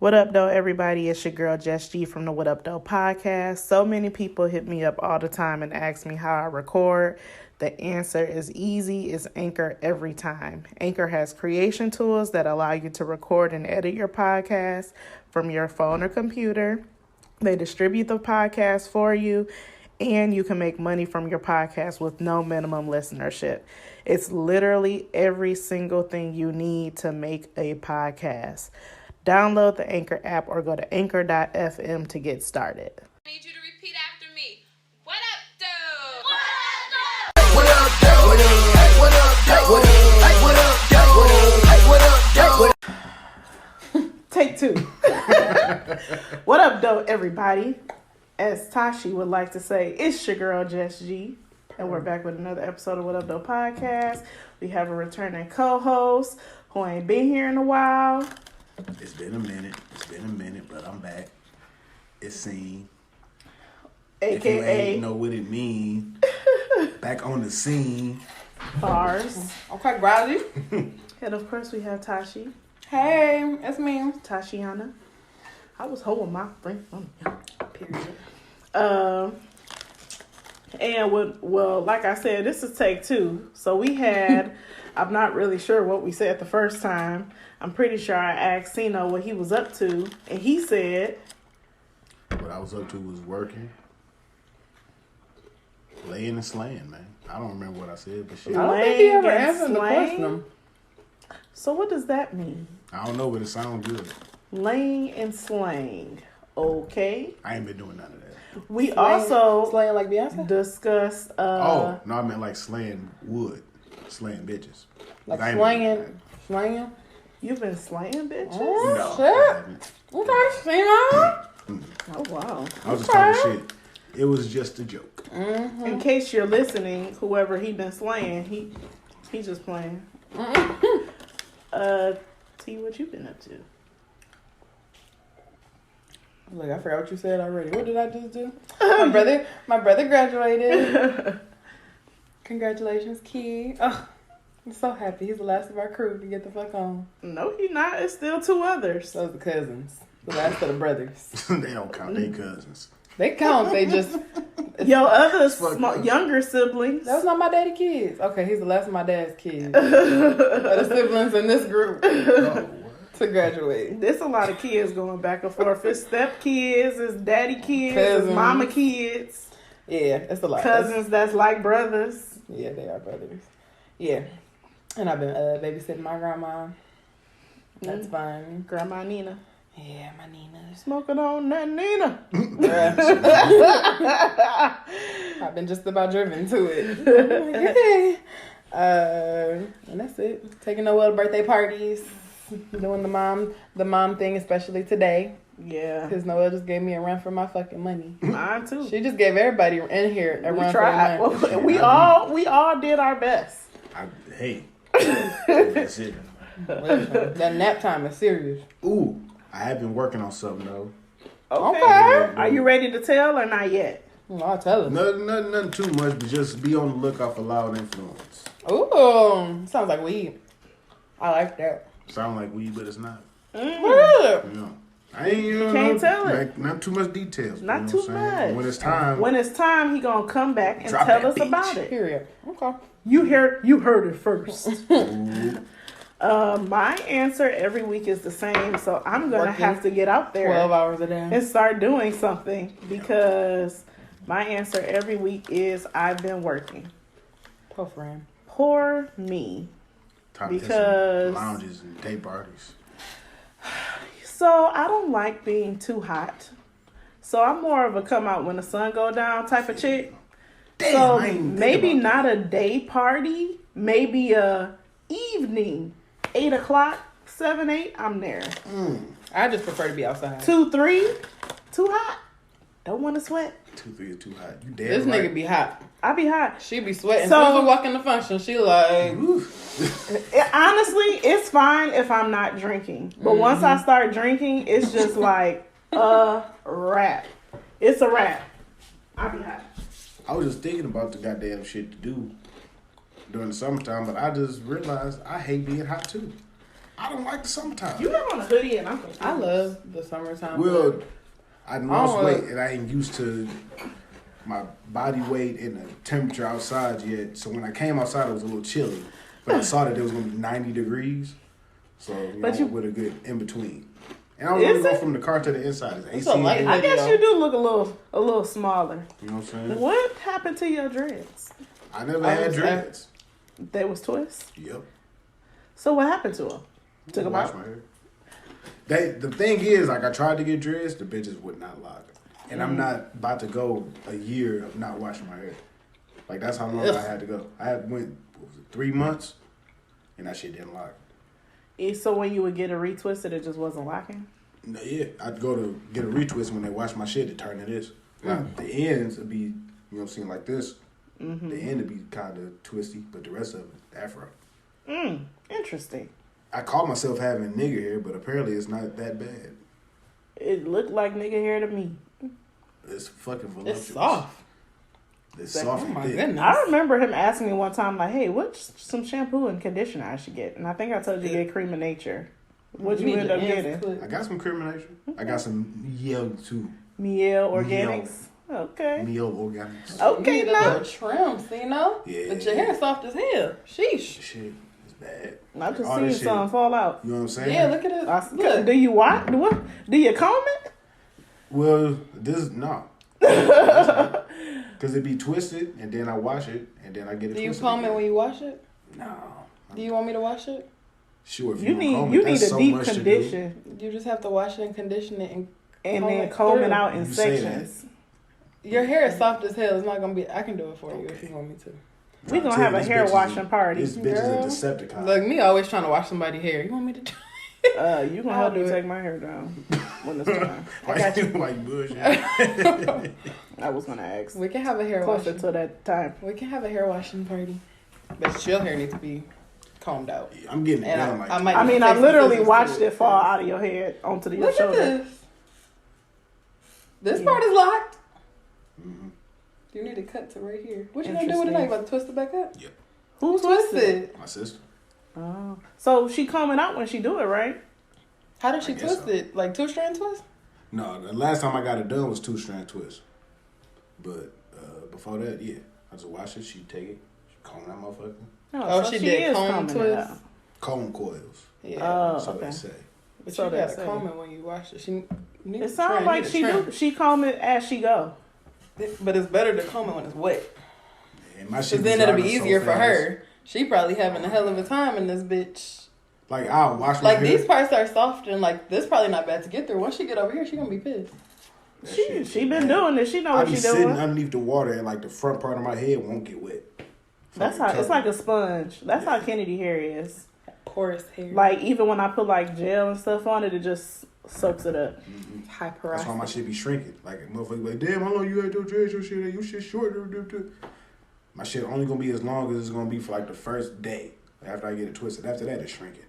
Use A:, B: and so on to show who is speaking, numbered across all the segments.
A: What up, though, everybody? It's your girl, Jess G from the What Up, Doe podcast. So many people hit me up all the time and ask me how I record. The answer is easy. It's Anchor every time. Anchor has creation tools that allow you to record and edit your podcast from your phone or computer. They distribute the podcast for you, and you can make money from your podcast with no minimum listenership. It's literally every single thing you need to make a podcast. Download the Anchor app or go to anchor.fm to get started.
B: I need you to repeat after me. What up, Doe?
C: What up, Doe? What up, Doe? What up, Doe? What up, Doe?
A: Take two. What up, though, everybody? As Tashi would like to say, it's your girl, Jess G. And we're back with another episode of What Up, Though podcast. We have a returning co-host who ain't been here in a while.
C: It's been a minute, but I'm back. It's seen.
A: AKA.
C: If you ain't know what it mean, back on the scene.
A: Bars.
D: Okay, Grady.
A: And of course we have Tashi.
D: Hey, it's me.
A: Tashiana. I was holding my friend from you.
D: Period.
A: Like I said, this is take two. So we had, I'm not really sure what we said the first time. I'm pretty sure I asked Sino what he was up to, and he said,
C: What I was up to was working, laying and slaying, man. I don't remember what I said, but shit.
D: I don't think he ever
A: Laying and
D: answered the
A: slaying?
D: question.
A: So what does that mean?
C: I don't know, but it sounds good.
A: Laying and slang. Okay.
C: I ain't been doing none of that.
A: We also
D: Slaying like Beyonce?
A: discussed
C: No, I meant like slaying wood, slaying bitches.
D: Like
C: I ain't
D: slanging?
A: you've been slaying bitches?
D: Oh,
C: No, I
D: shit.
C: haven't.
D: Okay, Sino.
A: Oh wow.
C: I was just talking shit. It was just a joke.
D: Mm-hmm.
A: In case you're listening, whoever he been slaying, he just playing. T, what you been up to?
D: Look, I forgot what you said already. What did I just do? My brother graduated. Congratulations, Key. Oh, I'm so happy. He's the last of our crew to get the fuck on.
A: No, he not. It's still two others.
D: Those are the cousins. The last of the brothers.
C: They don't count. They cousins.
D: They count. They just...
A: Your other
C: Fuck.
A: younger siblings.
D: That was not my daddy kids. Okay, he's the last of my dad's kids. The siblings in this group
C: Oh, what?
D: to graduate.
A: There's a lot of kids going back and forth. It's step kids, it's daddy kids,
D: Cousins.
A: it's mama kids,
D: Yeah, it's a lot.
A: cousins that's like brothers.
D: Yeah, they are brothers. Yeah. And I've been babysitting my grandma. That's fun.
A: Grandma Nina.
D: Yeah, my Nina.
A: Smoking on that Nina.
D: I've been just about driven to it. And that's it. Taking Noelle birthday parties. Doing the mom thing, especially today.
A: Yeah.
D: Because Noelle just gave me a run for my fucking money.
A: Mine too.
D: She just gave everybody in here a
A: We
D: run
A: tried.
D: for their money.
A: We all did our best.
C: Hey. That's it.
D: That nap time is serious.
C: Ooh, I have been working on something though.
A: Okay.
D: Okay.
A: Are you ready to tell or not yet?
D: I'll tell her.
C: Nothing too much, but just be on the lookout for loud influence.
D: Ooh, sounds like weed. I like that.
C: Sound like weed, but it's not.
D: Really?
C: You know, I ain't you
A: can't
C: know,
A: tell it.
C: like, not too much details.
A: Not
C: you know
A: too
C: what I'm saying?
A: much.
C: When it's time.
A: When it's time, he gonna come back and
C: Drop
A: tell
C: that
A: us
C: bitch.
A: about it.
D: Period. Okay.
A: You heard it first.
C: Ooh,
A: My answer every week is the same, so I'm gonna
D: Working
A: have to get out there
D: 12 hours a day.
A: and start doing something because my answer every week is I've been working.
D: Poor friend.
A: Poor me.
C: time
A: Because-
C: to lounges and day parties.
A: So I don't like being too hot. So I'm more of a come out when the sun go down type of chick.
C: Damn,
A: So
C: I ain't even think
A: maybe
C: about
A: not a day party, maybe a evening, 8 o'clock, 7, 8. I'm there.
D: I just prefer to be outside.
A: 2, 3, too hot. Don't want to sweat.
C: 2, 3 is too hot. You dead
D: This
C: right.
D: nigga be hot.
A: I be hot.
D: She be sweating.
A: So-
D: As soon as we walk in the function, she like,
A: Honestly, it's fine if I'm not drinking. But once I start drinking, it's just like a wrap. It's a wrap. I be hot.
C: I was just thinking about the goddamn shit to do during the summertime, but I just realized I hate being hot too.
E: I don't like the summertime.
A: You have on a hoodie and I'm confused.
D: I love the summertime.
E: Well, I lost
D: don't
E: weight
D: like-
E: and I ain't used to my body weight and the temperature outside yet. So when I came outside, it was a little chilly. But I saw that it was going to be 90 degrees. So, you with a good in between. And I was going to go from the car to the inside. It's
D: a
E: AC.
D: light
A: I guess you do look a little smaller.
E: You know what I'm saying?
A: What happened to your dreads?
E: I never had dreads.
A: They was twists?
E: Yep.
A: So what happened to them? Took them
E: Wash
A: out?
E: my hair. The thing is, like, I tried to get dreads, the bitches would not lock. And I'm not about to go a year of not washing my hair. Like, that's how long I had to go. I had went, 3 months, and that shit didn't lock.
A: So when you would get a retwisted, it just wasn't locking?
E: No, yeah, I'd go to get a retwist when they wash my shit to turn to this. Now, the ends would be, you know what I'm saying, like this. Mm-hmm. The end would be kind of twisty, but the rest of it, afro.
A: Interesting.
E: I call myself having nigger hair, but apparently it's not that bad.
A: It looked like nigga hair to me.
E: It's fucking voluptuous.
D: It's soft.
E: It's soft
D: Oh
E: and
D: my
E: thick.
D: goodness.
A: I remember him asking me one time, like, hey, what's some shampoo and conditioner I should get? And I think I told you to get Cream of Nature. What'd you end up getting?
E: I got some crimination. I got some Miel too.
A: Miel Organics? Okay.
E: Miel Organics.
A: Okay,
D: You need a
A: now.
D: little trims, you know?
E: Yeah.
D: But your hair soft as hell. Sheesh.
E: Shit is bad.
A: I just
E: All
A: seen
E: this shit.
A: some fall out.
E: You know what I'm saying?
D: Yeah, look at it. Look.
A: Do you what? Do you comb it?
E: Well, no. Because it be twisted, and then I wash it, and then I get it
D: Do you
E: twisted
D: comb it
E: again.
D: when you wash it?
E: No.
D: Do you want me to wash it?
E: Sure, if
A: You
E: you, comb
A: need
E: it, that's
A: a
E: so
A: deep
E: much to do.
A: condition
D: You just have to wash it and condition it and
A: then comb it
D: through.
A: out in
E: You say
A: sections.
D: Your hair is soft as hell. It's not gonna be. I can do it for you if you want me to.
A: We gonna have a hair washing party.
E: This bitch
D: Girl.
E: is a Decepticon.
D: Like me, always trying to wash somebody's hair. You want me to? Do
A: You gonna
D: I'll
A: help me
D: do it.
A: take my hair down when it's time.
E: I got you. Like bullshit.
A: I was gonna ask.
D: We can have a hair
A: Closer
D: washing.
A: to that time.
D: We can have a hair washing party, but your hair needs to be combed out.
E: I'm getting it
D: And
E: done like
D: I might-
A: I mean, I
D: Fix the
A: literally
D: scissors
A: watched
D: too.
A: it fall out of your head onto your
D: Look
A: shoulder.
D: at this. This
A: Yeah.
D: part is locked.
E: Mhm.
D: You need to cut to right here. What you gonna do with it now? You about to twist it back up?
E: Yep.
A: Who
D: Twist
A: twisted?
D: it.
E: My sister.
A: Oh, so she coming out when she do it, right?
D: How does she
E: I guess
D: twist
E: so.
D: it? Like 2-strand twist?
E: No, the last time I got it done was 2-strand twist. But before that, yeah. I just wash it, she take it, she comb that motherfucker.
D: Oh,
A: so
D: she did
A: is
D: comb
A: combing it
D: twist?
A: out.
E: Comb coils.
D: Yeah.
A: Oh,
E: So
A: okay.
E: they say.
D: But
A: so
D: you
A: they
D: gotta
A: say.
D: comb it when you wash it. She needs
A: It
D: to
A: sounds
D: trim.
A: like
D: Need to trim.
A: she comb it as she go.
D: But it's better to comb it when it's wet.
E: And my shit
D: Because then it'll be
E: drying so
D: easier for
E: fast.
D: her. She probably having a hell of a time in this bitch.
E: Like, I'll wash my
D: Like
E: hair.
D: these parts are soft and like this probably not bad to get through. Once she get over here, she gonna be pissed.
E: That shit
A: She
E: is
A: been
E: bad.
A: doing this. She know
E: I
A: what
E: be
A: she
E: sitting
A: doing.
E: underneath the water and like the front part of my head won't get wet.
A: That's how it's like a sponge. That's how Kennedy hair is.
D: Porous hair.
A: Like even when I put like gel and stuff on it, it just soaks it up.
D: high
E: That's why my
D: porosity.
E: shit be shrinking. Like, a motherfucker be like, damn, how long you had your dreads? Your shit short. My shit only gonna be as long as it's gonna be for like the first day after I get it twisted. After that, it's shrinking.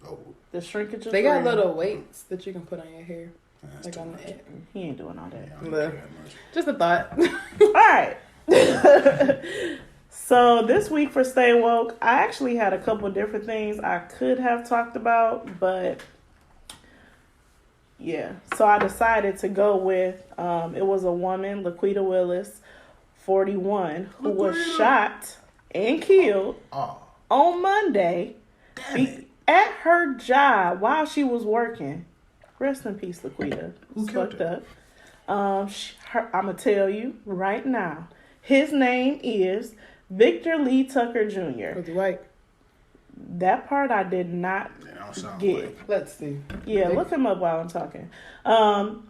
E: Oh,
A: The shrinkage. Is
D: They got
A: real.
D: little weights that you can put on your hair.
E: that's
D: Like
E: too
D: on
E: much.
D: the end.
A: He ain't doing all that.
E: I don't
D: Look.
E: care that much.
D: Just a thought.
A: All right. So this week for Stay Woke, I actually had a couple different things I could have talked about, but yeah. So I decided to go with it was a woman, Laquita Willis, 41, who was shot and killed
E: Oh,
A: on Monday at her job while she was working. Rest in peace, Laquita.
E: Who
A: It's
E: killed
A: fucked
E: her?
A: up. I'm going to tell you right now. His name is Victor Lee Tucker Jr.
D: Was he white?
A: That part I did not
E: that don't sound
A: get.
E: like.
D: Let's see.
A: Yeah, look him up while I'm talking.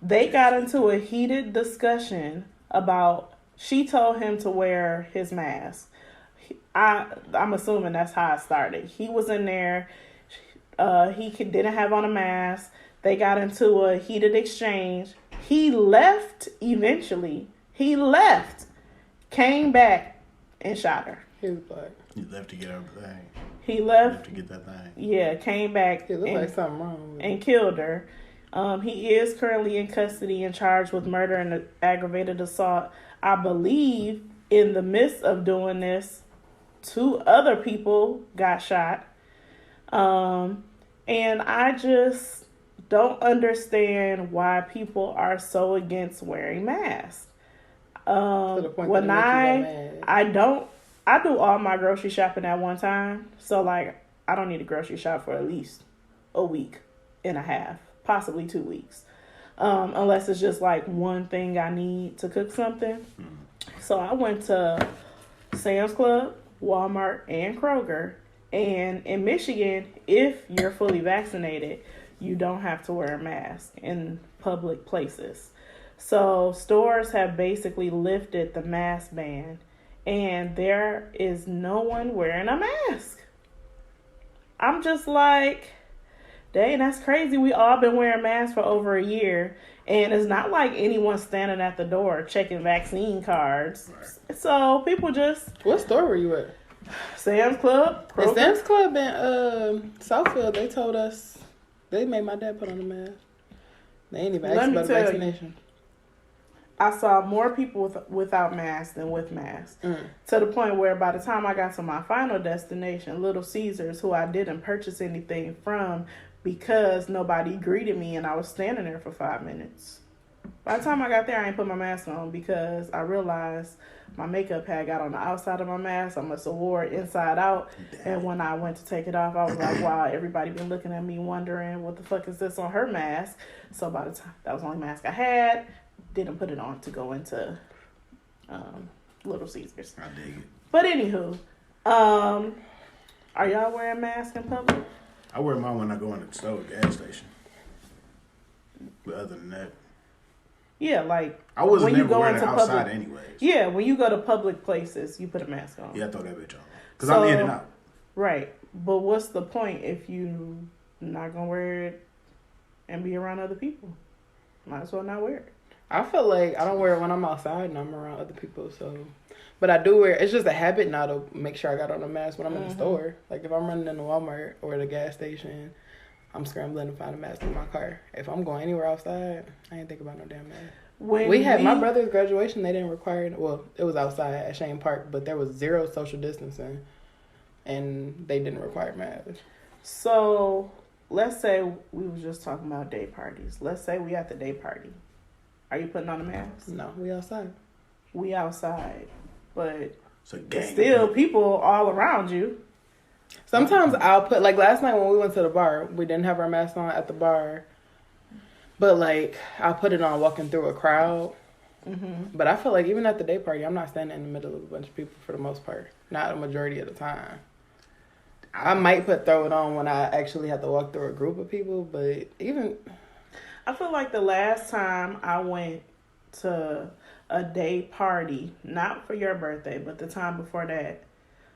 A: They got into a heated discussion about, she told him to wear his mask. I'm assuming that's how it started. He was in there. Didn't have on a mask. They got into a heated exchange. He left eventually. He left, came back, and shot her.
D: He was black.
E: You left to get everything.
A: He left,
E: to get that thing.
A: yeah, came back
D: He looked
A: and,
D: like something wrong with him.
A: and killed her. He is currently in custody and charged with murder and aggravated assault. I believe in the midst of doing this, 2 other people got shot. And I just don't understand why people are so against wearing masks.
D: To the point that
A: I do all my grocery shopping at one time. So like I don't need a grocery shop for at least a week and a half, possibly 2 weeks. Unless it's just like one thing I need to cook something. So I went to Sam's Club, Walmart, and Kroger. And in Michigan, if you're fully vaccinated, you don't have to wear a mask in public places. So stores have basically lifted the mask ban, and there is no one wearing a mask. I'm just like, dang, that's crazy. We all been wearing masks for over a year, and it's not like anyone standing at the door checking vaccine cards. Right. So people just...
D: What store were you at?
A: Sam's Club.
D: Kroger. At Sam's Club in Southfield, they told us, they made my dad put on a mask. They ain't even asked about vaccination.
A: I saw more people without masks than with masks. To the point where by the time I got to my final destination, Little Caesars, who I didn't purchase anything from because nobody greeted me and I was standing there for 5 minutes. By the time I got there, I ain't put my mask on because I realized my makeup had got on the outside of my mask. I must have wore it inside out. And when I went to take it off, I was like, wow, everybody been looking at me wondering what the fuck is this on her mask. So by the time, that was the only mask I had. Didn't put it on to go into Little Caesars.
E: I dig it.
A: But anywho, are y'all wearing masks in public?
E: I wear mine when I go in the store, gas station. But other than that,
A: yeah, like
E: I wasn't
A: when you
E: never
A: go
E: wearing it
A: into
E: outside
A: public,
E: anyways.
A: Yeah, when you go to public places, you put a mask on.
E: Yeah, I throw that bitch on because I'm in and out.
A: Right, but what's the point if you not gonna wear it and be around other people? Might as well not wear it.
D: I feel like I don't wear it when I'm outside and I'm around other people, so. But I do wear it. It's just a habit now to make sure I got on a mask when I'm in the store. Like if I'm running in the Walmart or the gas station, I'm scrambling to find a mask in my car. If I'm going anywhere outside, I ain't think about no damn mask. We had my brother's graduation. They didn't require it. Well, it was outside at Shane Park, but there was 0 social distancing, and they didn't require masks.
A: So let's say we was just talking about day parties. Let's say we at the day party. Are you putting on a mask?
D: No, we outside.
A: We outside, but
E: it's
A: still people all around you.
D: Sometimes I'll put, like last night when we went to the bar, we didn't have our masks on at the bar. But like, I'll put it on walking through a crowd. Mm-hmm. But I feel like even at the day party, I'm not standing in the middle of a bunch of people for the most part. Not a majority of the time. I might throw it on when I actually have to walk through a group of people, but even...
A: I feel like the last time I went to a day party, not for your birthday, but the time before that,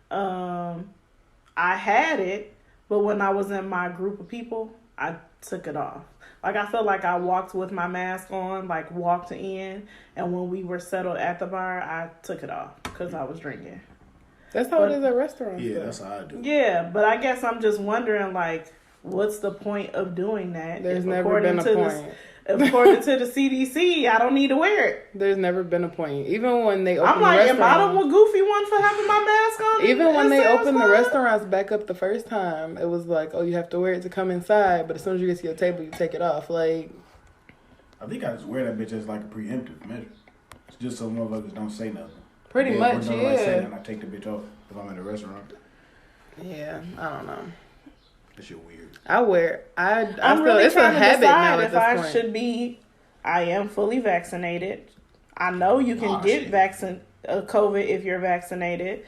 A: I had it, but when I was in my group of people, I took it off. Like, I felt like I walked with my mask on, like, walked in, and when we were settled at the bar, I took it off because I was drinking.
D: That's how it is at restaurants.
E: Yeah, that's how I do.
A: Yeah, but I guess I'm just wondering, like, what's the point of doing that?
D: There's never been a point.
A: According to the CDC, I don't need to wear it.
D: There's never been a point. Even when they open
A: I'm like, am I the goofy one for having my mask on?
D: Even when they opened the restaurants back up the first time, it was like, oh, you have to wear it to come inside, but as soon as you get to your table, you take it off. Like,
E: I think I just wear that bitch as like a preemptive measure. It's just so motherfuckers don't say nothing.
D: Pretty much, yeah.
E: Like say nothing, I take the bitch off if I'm in a restaurant.
D: Yeah, I don't know.
E: That shit weird.
D: I wear. I
A: I'm
D: feel
A: really
D: it's
A: trying
D: a
A: to
D: habit
A: decide
D: now
A: if I should be. I am fully vaccinated. I know you can get COVID if you're vaccinated.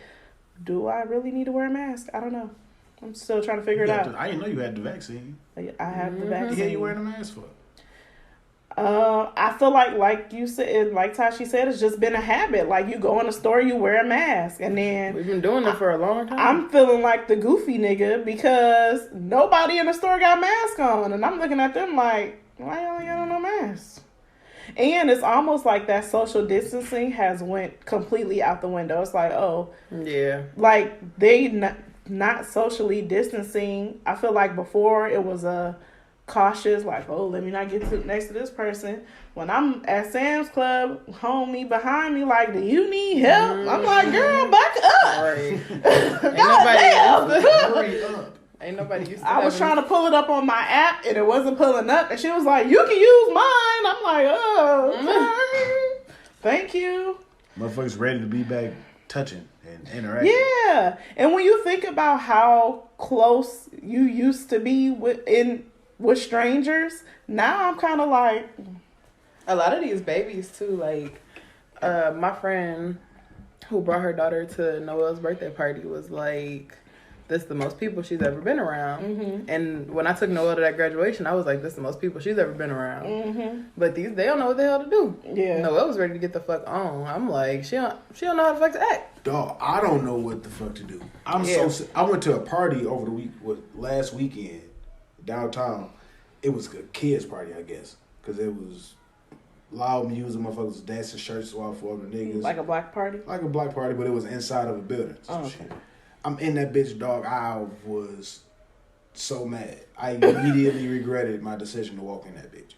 A: Do I really need to wear a mask? I don't know. I'm still trying to figure it out.
E: I didn't know you had the vaccine.
A: I have the vaccine.
E: What the hell you wearing a mask for?
A: I feel like you said, like Tashi said, it's just been a habit. Like, you go in the store, you wear a mask, and then
D: we've been doing it for a long time.
A: I'm feeling like the goofy nigga because nobody in the store got mask on, and I'm looking at them like, why y'all got on no mask? And it's almost like that social distancing has went completely out the window. It's like, oh,
D: yeah,
A: like they not socially distancing. I feel like before it was a cautious, like, oh, let me not get next to this person. When I'm at Sam's Club, homie behind me, like, do you need help? I'm like, girl, back up.
D: Right.
A: God damn.
E: Hurry up.
D: Ain't nobody used to
A: I was trying to pull it up on my app and it wasn't pulling up. And she was like, you can use mine. I'm like, oh, okay. Thank you.
E: Motherfuckers ready to be back touching and interacting.
A: Yeah. And when you think about how close you used to be with strangers, now I'm kind of like...
D: A lot of these babies, too, like, my friend who brought her daughter to Noel's birthday party was like... This is the most people she's ever been around. Mm-hmm. And when I took Noelle to that graduation, I was like, this is the most people she's ever been around. Mm-hmm. But they don't know what the hell to do. Yeah. Noelle was ready to get the fuck on. I'm like, she don't know how the fuck to act.
E: Dog, I don't know what the fuck to do. I went to a party over the last weekend downtown. It was a kids party, I guess. Because it was loud music, motherfuckers was dancing shirts off for other niggas.
A: Like a black party?
E: Like a black party, but it was inside of a building.
A: Oh, okay.
E: I'm in that bitch, dog. I was so mad. I immediately regretted my decision to walk in that bitch.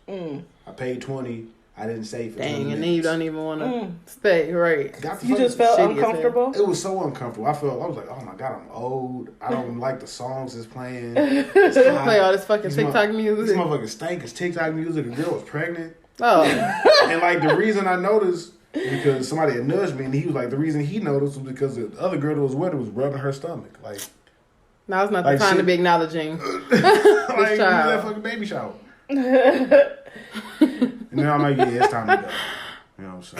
E: I paid $20. I didn't stay for 20 minutes.
D: And then you don't even want to stay, right?
A: You just felt uncomfortable?
E: It was so uncomfortable. I was like, oh my God, I'm old. I don't like the songs that's playing. Play
D: all this fucking TikTok music.
E: This motherfucker stank. It's TikTok music. A girl was pregnant. Oh. And like the reason I noticed... Because somebody had nudged me, and he was like, the reason he noticed was because the other girl that was with her was rubbing her stomach. Like,
D: now's not the time to be acknowledging this
E: child.
D: That
E: fucking baby shower. And then I'm like, yeah, it's time to go. You know what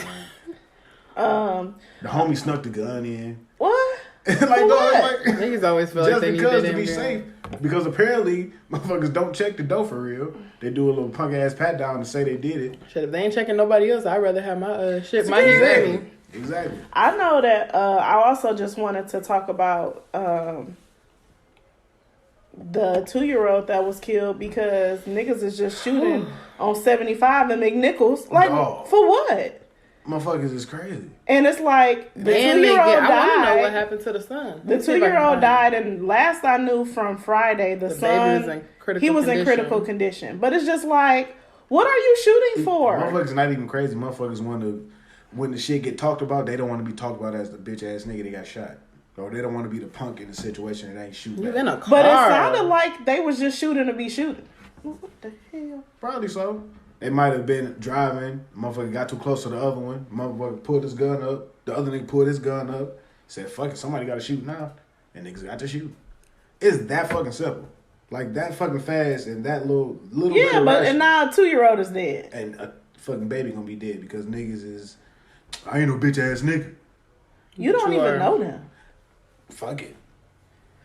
E: I'm saying? The homie snuck the gun in.
A: What?
E: Like,
D: niggas always feel like they need
E: just because to be safe. Because apparently, motherfuckers don't check the dough for real. They do a little punk ass pat down to say they did it.
D: Shit, if they ain't checking nobody else, I'd rather have my shit. My exactly.
E: Exactly.
A: I know that. I also just wanted to talk about the 2-year-old that was killed because niggas is just shooting on 75 and McNichols. Like, for what?
E: Motherfuckers is crazy.
A: And it's like, the 2-year-old died.
D: I want to know what happened to the son.
A: The 2-year-old died, and last I knew from Friday, the son, he was in critical condition. But it's just like, what are you shooting for?
E: Motherfuckers not even crazy. Motherfuckers want to, when the shit get talked about, they don't want to be talked about as the bitch ass nigga that got shot. Or they don't want to be the punk in the situation that ain't shooting.
D: You in a car.
A: But it sounded like they was just shooting to be shooting. What the hell?
E: Probably so. They might have been driving. Motherfucker got too close to the other one. Motherfucker pulled his gun up. The other nigga pulled his gun up. Said, fuck it, somebody got to shoot now. And niggas got to shoot. It's that fucking simple. Like, that fucking fast and that little
A: yeah, but and now a 2-year-old is dead.
E: And a fucking baby gonna be dead because niggas is... I ain't no bitch ass nigga.
A: You don't even know them.
E: Fuck it.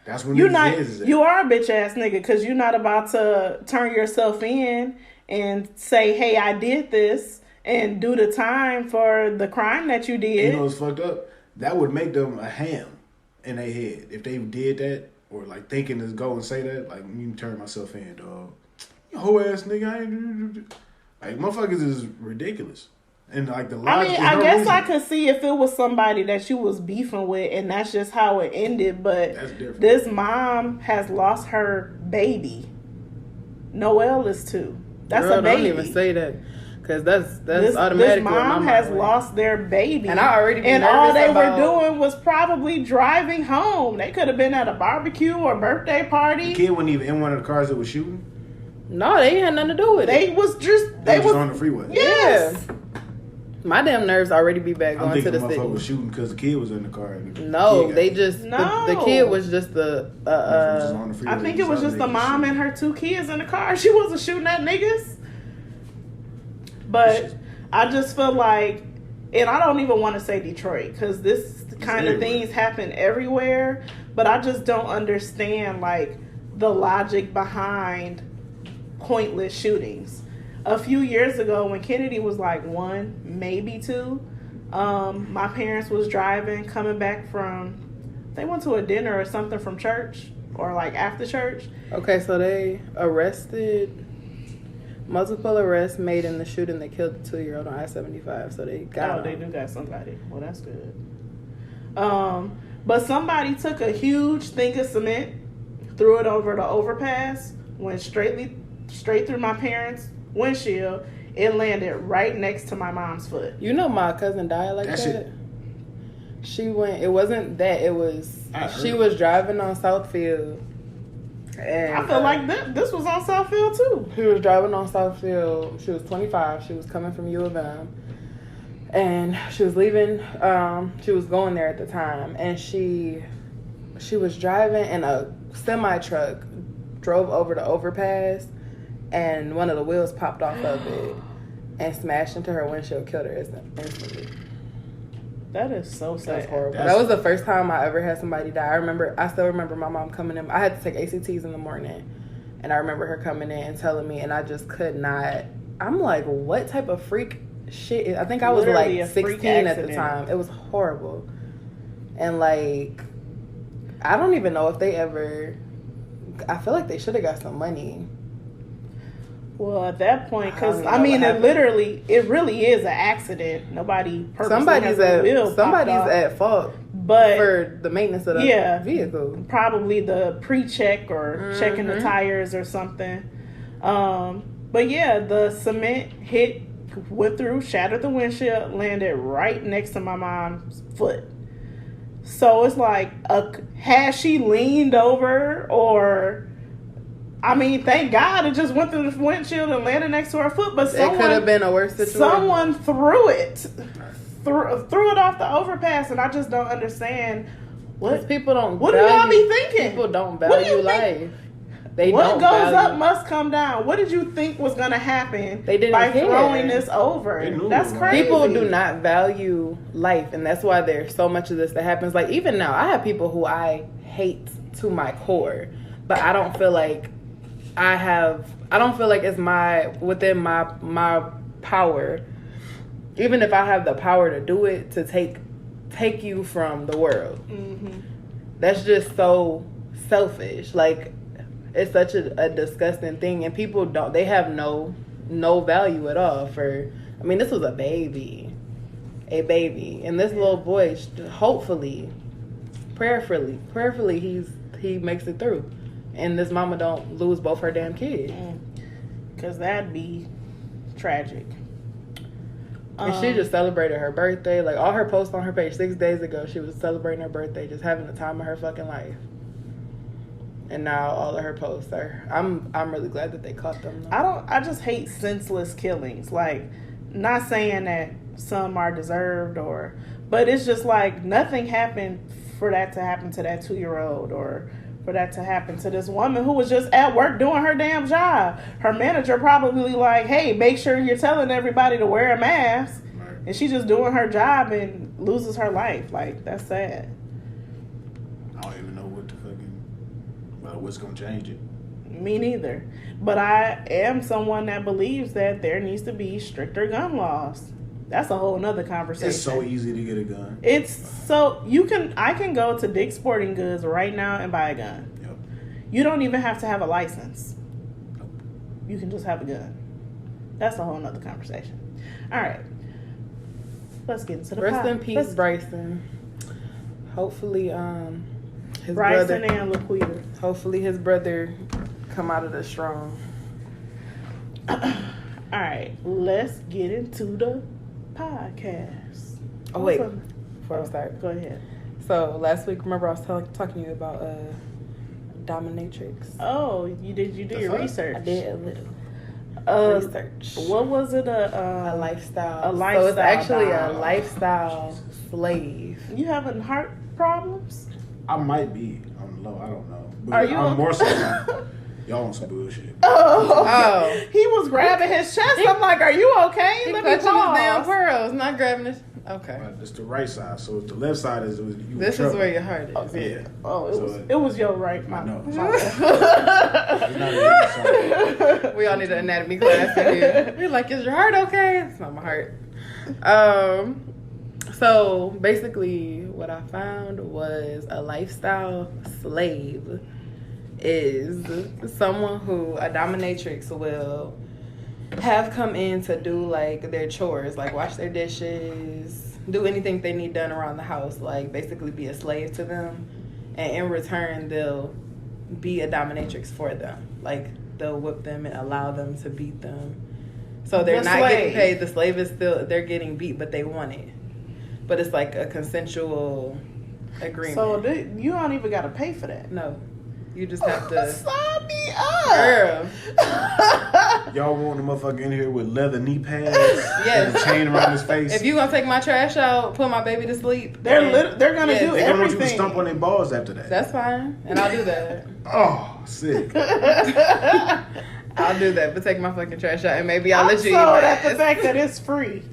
E: That's when niggas is.
A: You are a bitch ass nigga because you're not about to turn yourself in and say, hey, I did this, and do the time for the crime that you did.
E: You know what's fucked up? That would make them a ham in their head. If they did that, or like thinking to go and say that, like, you can turn myself in, dog. You whole ass nigga, I ain't... Like, motherfuckers is ridiculous. And like the logic,
A: I guess I could see if it was somebody that you was beefing with and that's just how it ended, but this mom has lost her baby. Noelle is too. That's a baby.
D: Don't even say that, because that's automatic.
A: This mom has lost their baby,
D: and I already
A: and all they were doing was probably driving home. They could have been at a barbecue or birthday party.
E: The kid wasn't even in one of the cars that was shooting.
D: No, they ain't had nothing to do with it.
A: They was
E: on the freeway.
A: Yes.
D: Yeah. My damn nerves already be back going to the city.
E: Was shooting because the kid was in the car.
D: No, they just the kid was just
A: I think it was just the mom and her 2 kids in the car. She wasn't shooting at niggas. But I just feel like, and I don't even want to say Detroit because this kind of things happen everywhere. But I just don't understand like the logic behind pointless shootings. A few years ago when Kennedy was like 1, maybe 2, my parents was driving, coming back from, they went to a dinner or something from church or like after church.
D: Okay, so they arrested, multiple arrests made in the shooting that killed the 2-year-old on I-75. So they got
A: they do got somebody. Well, that's good. But somebody took a huge thing of cement, threw it over the overpass, went straight through my parents' windshield. It landed right next to my mom's foot.
D: You know my cousin died like that. She went. It wasn't that. It was she was driving on Southfield, And
A: I feel like this was on Southfield too.
D: she was driving on Southfield. She was 25. She was coming from U of M. And she was leaving. She was going there at the time. And she was driving, and a semi-truck drove over the overpass. And one of the wheels popped off of it and smashed into her windshield, killed her instantly.
A: That is so sad.
D: That's horrible. That was the first time I ever had somebody die. I still remember my mom coming in. I had to take ACTs in the morning. And I remember her coming in and telling me, and I just could not. I'm like, what type of freak shit? I think I was
A: Literally
D: like
A: a freak
D: 16 at the
A: accident.
D: time. It was horrible. And like, I don't even know if they ever. I feel like they should have got some money.
A: Well, at that point, because
D: I
A: I
D: don't
A: mean,
D: know what
A: it really is an accident. Nobody purposely
D: Somebody's
A: at
D: at fault
A: but
D: for the maintenance of the vehicle.
A: Probably the pre-check or checking the tires or something. But yeah, the cement went through, shattered the windshield, landed right next to my mom's foot. So it's like, has she leaned over or? I mean, thank God it just went through the windshield and landed next to her foot. But
D: It could have been a worse situation.
A: Someone threw it off the overpass, and I just don't understand what
D: people don't.
A: What do y'all be thinking?
D: People don't value life.
A: What goes up must come down. What did you think was going to happen by throwing this over? That's crazy.
D: People do not value life, and that's why there's so much of this that happens. Like, even now, I have people who I hate to my core, but I don't feel like it's within my power, even if I have the power to do it, to take you from the world. Mm-hmm. That's just so selfish. Like, it's such a disgusting thing, and people they have no value at all for. I mean, this was a baby, and this little boy, hopefully, prayerfully, he makes it through. And this mama don't lose both her damn kids.
A: Because that'd be tragic.
D: And she just celebrated her birthday. Like, all her posts on her page 6 days ago, she was celebrating her birthday, just having the time of her fucking life. And now all of her posts are... I'm really glad that they caught them.
A: I just hate senseless killings. Like, not saying that some are deserved but it's just like nothing happened for that to happen to that 2-year-old or... for that to happen to this woman who was just at work doing her damn job. Her manager probably like, hey, make sure you're telling everybody to wear a mask. Right. And she's just doing her job and loses her life. Like, that's sad.
E: I don't even know what's going to change it.
A: Me neither. But I am someone that believes that there needs to be stricter gun laws. That's a whole nother conversation.
E: It's so easy to get a gun.
A: I can go to Dick's Sporting Goods right now and buy a gun.
E: Yep.
A: You don't even have to have a license. Nope. You can just have a gun. That's a whole nother conversation. All right. Let's get into the
D: Rest in peace, Bryson. Hopefully, his
A: Bryson
D: brother,
A: and Laquita.
D: Hopefully his brother come out of this strong.
A: All right. Let's get into the podcast.
D: Oh, wait. Before I start.
A: Go ahead.
D: So, last week, remember I was talking to you about dominatrix.
A: Oh, you do your research.
D: I did a little research.
A: What was it? A
D: lifestyle.
A: A lifestyle.
D: So, it's actually a lifestyle slave.
A: You having heart problems?
E: I might be on the low. I don't know. But
A: Are you
E: I'm more so y'all on some bullshit.
A: Oh, okay. He was grabbing his chest. I'm like, are you okay?
D: He
A: Let me
D: clutching his
A: pause.
D: damn pearls, not grabbing his... Okay.
E: It's the right side. So the left side is you.
D: This is where your heart is.
A: Oh,
E: yeah.
A: Oh, it was your right.
E: I know.
A: My bad.
D: We all need an anatomy class in here. We're like, is your heart okay? It's not my heart. So basically what I found was a lifestyle slave is someone who a dominatrix will have come in to do like their chores, like wash their dishes, do anything they need done around the house, like basically be a slave to them, and in return they'll be a dominatrix for them, like they'll whip them and allow them to beat them. So they're not getting paid. The slave is still, they're getting beat, but they want it. But it's like a consensual agreement.
A: So you don't even got to pay for that.
D: No. You just have to
A: sign me up.
D: girl.
E: Y'all want a motherfucker in here with leather knee pads
D: Yes.
E: and a chain around his face?
D: If you gonna take my trash out, put my baby to sleep.
A: They're
D: and-
A: they're gonna
D: Yes.
A: do
E: they gonna want you to
A: everything.
E: stomp on their balls after that.
D: That's fine, and I'll do that.
E: Oh, sick.
D: I'll do that, but take my fucking trash out, and maybe I'll
A: I'm
D: let you eat
A: sold
D: my
A: at the
D: ass.
A: fact that it's free.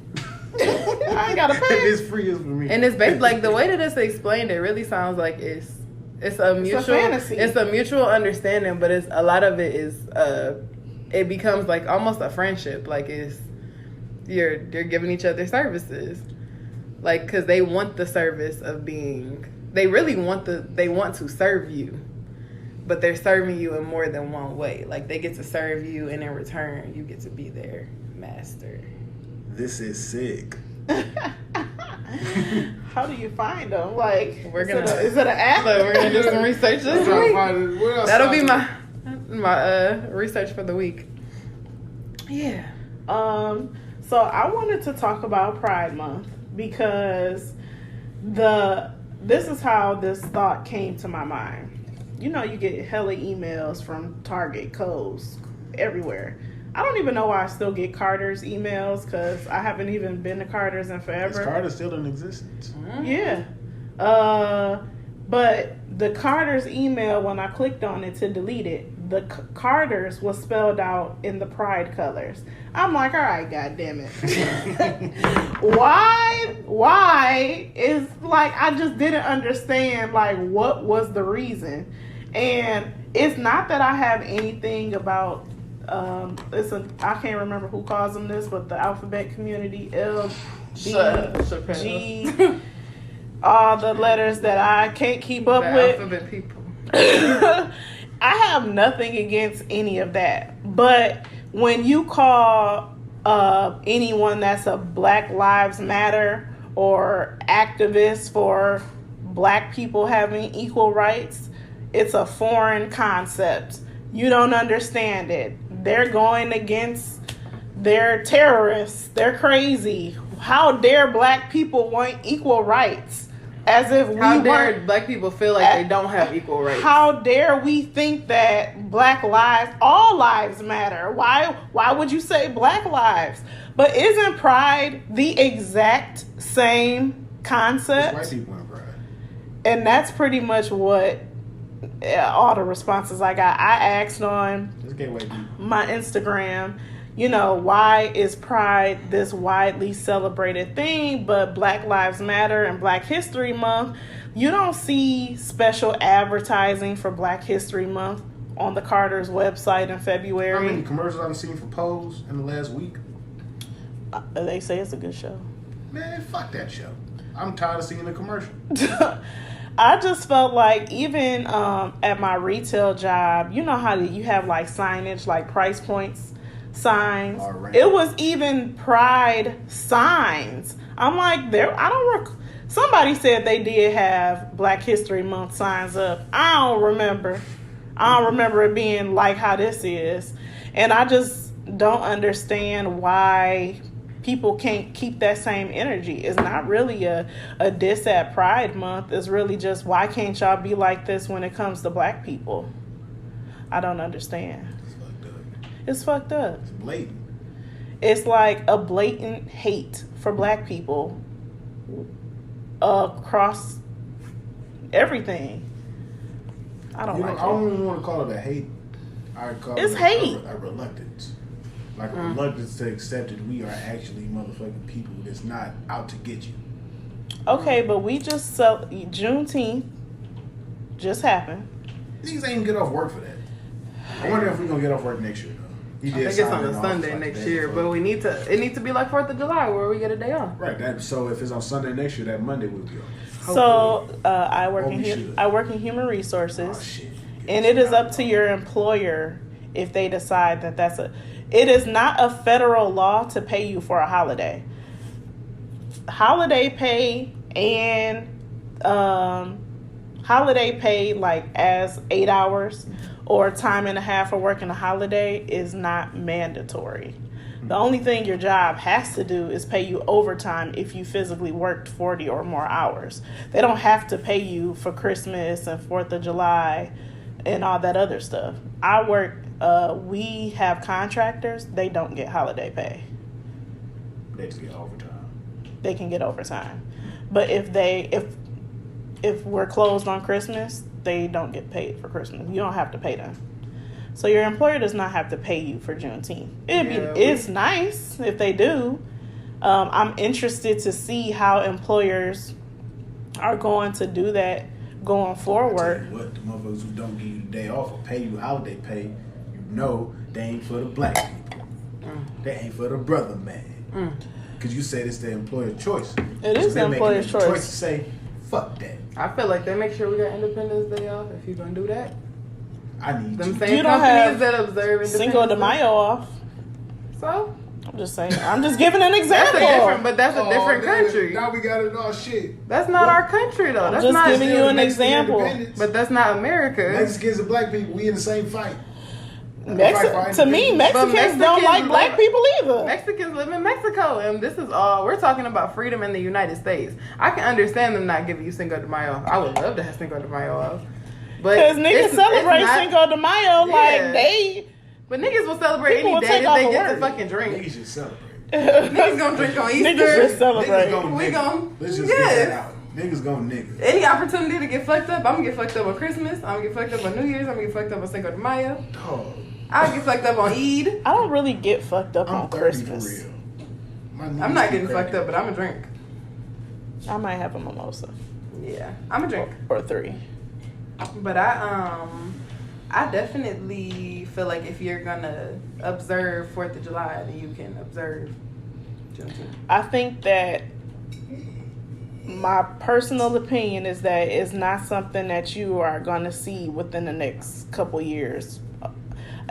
A: I ain't gotta pay.
E: It's free as for me.
D: And it's based like the way that it's explained. It really sounds like it's a mutual
A: fantasy.
D: It's a mutual understanding, but it's a lot of it is it becomes like almost a friendship. Like it's you're giving each other services, like because they want the service of being. They really want they want to serve you, but they're serving you in more than one way. Like they get to serve you, and in return, you get to be their master.
E: This is sick.
A: How do you find them? Like,
D: We're gonna-
A: is it an app?
D: So we're gonna do some research this
E: Trying to
D: week.
E: find it. What else
D: That'll be
E: sounds
D: my research for the week. Yeah.
A: So I wanted to talk about Pride Month because this is how this thought came to my mind. You know, you get hella emails from Target, Kohl's, everywhere. I don't even know why I still get Carter's emails because I haven't even been to Carter's in forever.
E: Is Carter still in existence?
A: Yeah. But the Carter's email, when I clicked on it to delete it, the Carter's was spelled out in the pride colors. I'm like, all right, goddamn it. Why is like, I just didn't understand like what was the reason. And it's not that I have anything about I can't remember who calls them this, but the alphabet community, L, B, G, all the letters that I can't keep up
D: The
A: with.
D: alphabet people.
A: I have nothing against any of that, but when you call anyone that's a Black Lives Matter or activist for Black people having equal rights, it's a foreign concept. You don't understand it. They're going against, they're terrorists. They're crazy. How dare Black people want equal rights? As if we
D: How dare
A: weren't.
D: Black people feel like they don't have equal rights?
A: How dare we think that Black lives, all lives matter? Why would you say Black lives? But isn't Pride the exact same concept?
E: White people in Pride.
A: And that's pretty much what all the responses I got. I asked on
E: Just get white people.
A: my Instagram, you know, why is Pride this widely celebrated thing, but Black Lives Matter and Black History Month, you don't see special advertising for Black History Month on the Carter's website in
E: How
A: February.
E: many commercials I've seen for Pose in the last week?
A: They say it's a good show.
E: Man, fuck that show. I'm tired of seeing the commercial.
A: I just felt like even at my retail job, you know how you have like signage, like price points signs.
E: All right.
A: It was even Pride signs. I'm like, somebody said they did have Black History Month signs up. I don't remember it being like how this is. And I just don't understand why people can't keep that same energy. It's not really a diss at Pride Month. It's really just, why can't y'all be like this when it comes to Black people? I don't understand.
E: It's fucked up.
A: It's fucked up.
E: It's blatant.
A: It's like a blatant hate for Black people across everything. I don't like
E: I don't
A: it.
E: even want to call it a hate. I call
A: It's
E: it
A: hate.
E: a reluctance. Like a reluctance to accept that we are actually motherfucking people that's not out to get you.
A: Okay, but we just Juneteenth just happened.
E: Niggas ain't get off work for that. I wonder if we're gonna get off work next year though. He
D: I think it's
E: sign
D: on
E: it
D: a
E: off,
D: Sunday
E: like,
D: next
E: the day
D: year,
E: before.
D: but it needs to be like 4th of July where we get a day off.
E: Right. So if it's on Sunday next year, that Monday will be off.
A: So I work
E: Or
A: in
E: we should.
A: I work in human resources.
E: Oh shit.
A: And it is up to your employer if they decide that it is not a federal law to pay you for a holiday. Holiday pay and holiday pay like as 8 hours or time and a half for working a holiday is not mandatory. The only thing your job has to do is pay you overtime if you physically worked 40 or more hours. They don't have to pay you for Christmas and 4th of July and all that other stuff. We have contractors. They don't get holiday pay.
E: They just get overtime.
A: They can get overtime, but if we're closed on Christmas, they don't get paid for Christmas. You don't have to pay them. So your employer does not have to pay you for Juneteenth. It's nice if they do. I'm interested to see how employers are going to do that going forward.
E: What the motherfuckers who don't give you the day off or pay you holiday pay, you know they ain't for the black people. They ain't for the brother man. Because you said it's the employer's choice.
A: It is the employer's choice.
E: Choice to say, fuck that.
D: I feel like they make sure we got Independence Day off. If you're gonna do that,
E: I need
D: them
E: you.
D: same
A: You don't
D: companies
A: have
D: that observe Independence
A: Cinco de
D: Day.
A: Mayo off.
D: So
A: I'm just saying. I'm just giving an
D: that's
A: example.
D: that's a different country.
E: Now we got it all shit.
D: That's not our country though. That's
A: just
D: not
A: giving you an example.
D: But that's not America.
E: Mexicans and black people, we in the same fight.
A: To me, Mexicans don't like black people either.
D: Mexicans live in Mexico, and this is all we're talking about. Freedom in the United States. I can understand them not giving you Cinco de Mayo off. I would love to have Cinco de Mayo off, but
A: Because niggas celebrate Cinco de Mayo like they.
D: But niggas will celebrate
A: People
D: any
A: will
D: day
A: take
D: that
A: off
D: they
A: a
D: get to
A: word.
D: fucking drink.
E: Niggas should celebrate.
D: Niggas gonna drink on Easter.
A: Niggas just celebrate.
D: We gon'
E: Let's just get that out. Niggas gon' niggas.
D: Any opportunity to get fucked up, I'm gonna get fucked up on Christmas. I'm gonna get fucked up on New Year's. I'm gonna get fucked up on Cinco de Mayo.
E: Dog.
D: I'll get fucked up on Eid.
A: I don't really get fucked up
E: I'm
A: on
E: 30
A: Christmas.
E: for real. My
D: I'm
E: knees
D: not
E: be
D: getting fucked
E: cracking.
D: up, but I'm a drink.
A: I might have a mimosa
D: Yeah, I'm a drink.
A: or 3.
D: But I definitely feel like if you're gonna observe 4th of July, then you can observe Juneteenth.
A: I think that my personal opinion is that it's not something that you are going to see within the next couple years.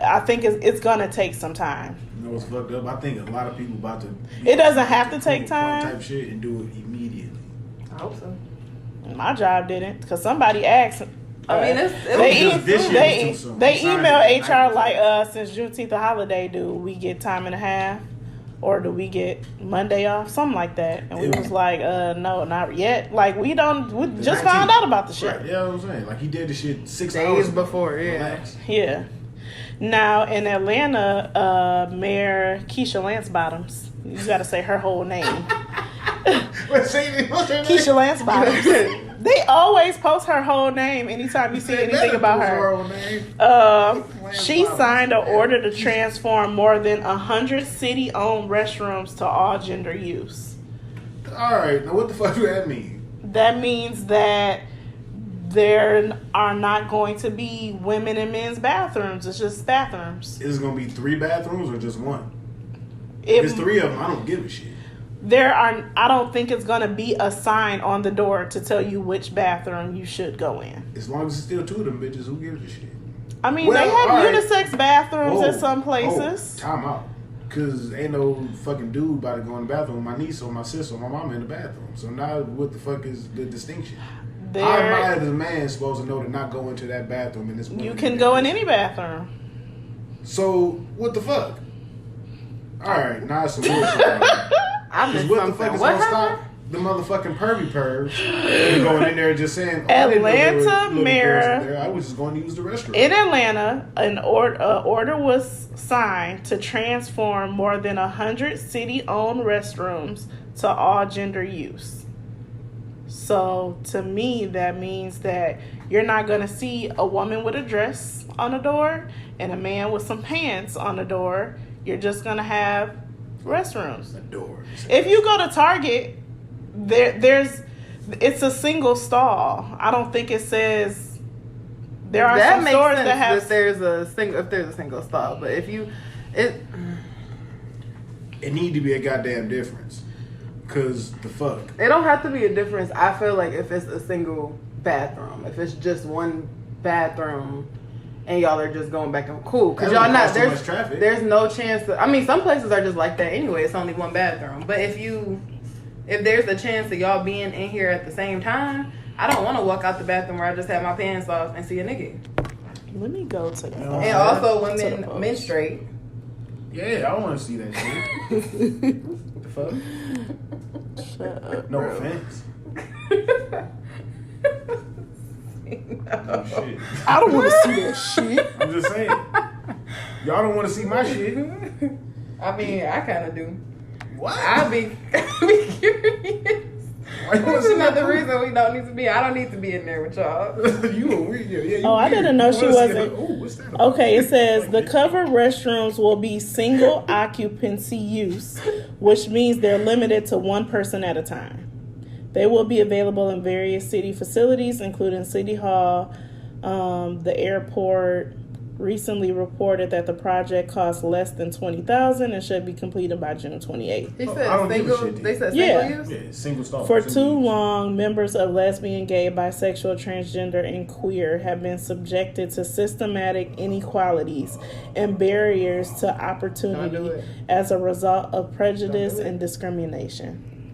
A: I think it's going to take some time.
E: You know what's fucked up? I think a lot of people about to.
A: It doesn't have to take time.
E: Type shit and do it immediately.
D: I hope so.
A: My job didn't because somebody asked.
D: I mean,
A: they email HR like, since Juneteenth a holiday, do we get time and a half? Or do we get Monday off? Something like that. And we was like, no, not yet. Like, we just found out about the shit.
E: Right, yeah, what I'm saying. Like, he did the shit 6
D: Days
E: hours
D: before, yeah.
E: Relax.
A: Yeah. Now, in Atlanta, Mayor Keisha Lance Bottoms, you got to say her whole name.
E: What's her name?
A: Keisha Lance Bottoms. They always post her whole name anytime you see anything about her. She signed an order to transform more than 100 city-owned restrooms to all gender use.
E: All right, now what the fuck do that mean?
A: That means that there are not going to be women and men's bathrooms. It's just bathrooms.
E: Is it gonna be 3 bathrooms or just one? If it's 3 of them, I don't give a shit.
A: I don't think it's going to be a sign on the door to tell you which bathroom you should go in.
E: As long as it's still 2 of them bitches, who gives a shit?
A: I mean, they have unisex bathrooms at some places.
E: Time out. Because ain't no fucking dude about to go in the bathroom with my niece or my sister or my mama in the bathroom. So now what the fuck is the distinction? How am I as a man supposed to know to not go into that bathroom in this woman?
A: You can go in any bathroom.
E: So, what the fuck? Alright, now it's some bullshit.
D: I missed
E: What the
D: something.
E: fuck is
D: What
E: gonna
D: happened?
E: stop the motherfucking pervy pervs from going in there and just saying,
A: Atlanta mayor.
E: I was just going to use the restroom.
A: In Atlanta, an order was signed to transform more than 100 city-owned restrooms to all gender use. So, to me, that means that you're not going to see a woman with a dress on the door and a man with some pants on the door. You're just going to have restrooms.
E: A door.
A: If you go to Target, it's a single stall. I don't think it says there are
D: that
A: some
D: makes
A: stores
D: sense
A: that have.
D: if there's a single stall, but if you
E: it need to be a goddamn difference. Cause the fuck.
D: It don't have to be a difference. I feel like if it's a single bathroom, if it's just one bathroom, and y'all are just going back and cool, because y'all not there's no chance. I mean, some places are just like that anyway. It's only one bathroom, but if there's a chance of y'all being in here at the same time, I don't want to walk out the bathroom where I just have my pants off and see a nigga.
A: Let me go to the.
D: And also women menstruate.
E: Yeah, I want to see that shit. The fuck?
A: Shut up,
E: No
A: bro.
E: offense. Oh, shit.
A: I don't want to see that shit.
E: I'm just saying. Y'all don't want to see my shit.
D: I mean, I kind of do.
E: What?
D: I'd be curious.
E: Why you wanna
D: That's
E: see
D: another
E: my
D: reason we don't need to be. I don't need to be in there with y'all.
E: You a weird. Yeah, you
A: Oh, I
E: weird.
A: didn't know
E: You
A: she
E: wanna see
A: wasn't.
E: her- Ooh, what's that?
A: Okay, it says the covered restrooms will be single occupancy use, which means they're limited to one person at a time. They will be available in various city facilities, including City Hall. The airport recently reported that the project costs less than $20,000 and should be completed by June 28th.
D: He
E: I
D: said
E: don't give a
D: single.
E: shit,
D: They said
A: Yeah.
D: single use.
E: Yeah, single star.
A: For
E: single
A: too
E: use.
A: long, members of lesbian, gay, bisexual, transgender, and queer have been subjected to systematic inequalities and barriers to
D: Don't do
A: opportunity
D: it.
A: as a result of prejudice and discrimination.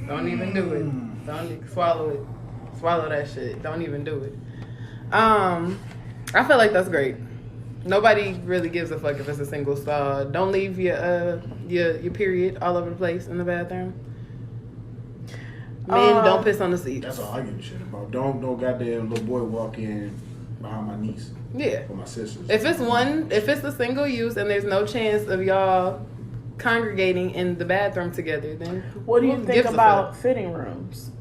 D: Don't even do it. Don't swallow it. Swallow that shit. Don't even do it. I feel like that's great. Nobody really gives a fuck if it's a single stall. Don't leave your period all over the place in the bathroom. Men, don't piss on the seats.
E: That's all I give a shit about. Don't no goddamn little boy walk in behind my niece
D: Yeah.
E: or my sisters.
D: If it's a single use and there's no chance of y'all congregating in the bathroom together, then
A: What do you
D: who
A: think
D: gives a
A: about
D: fuck?
A: fitting rooms?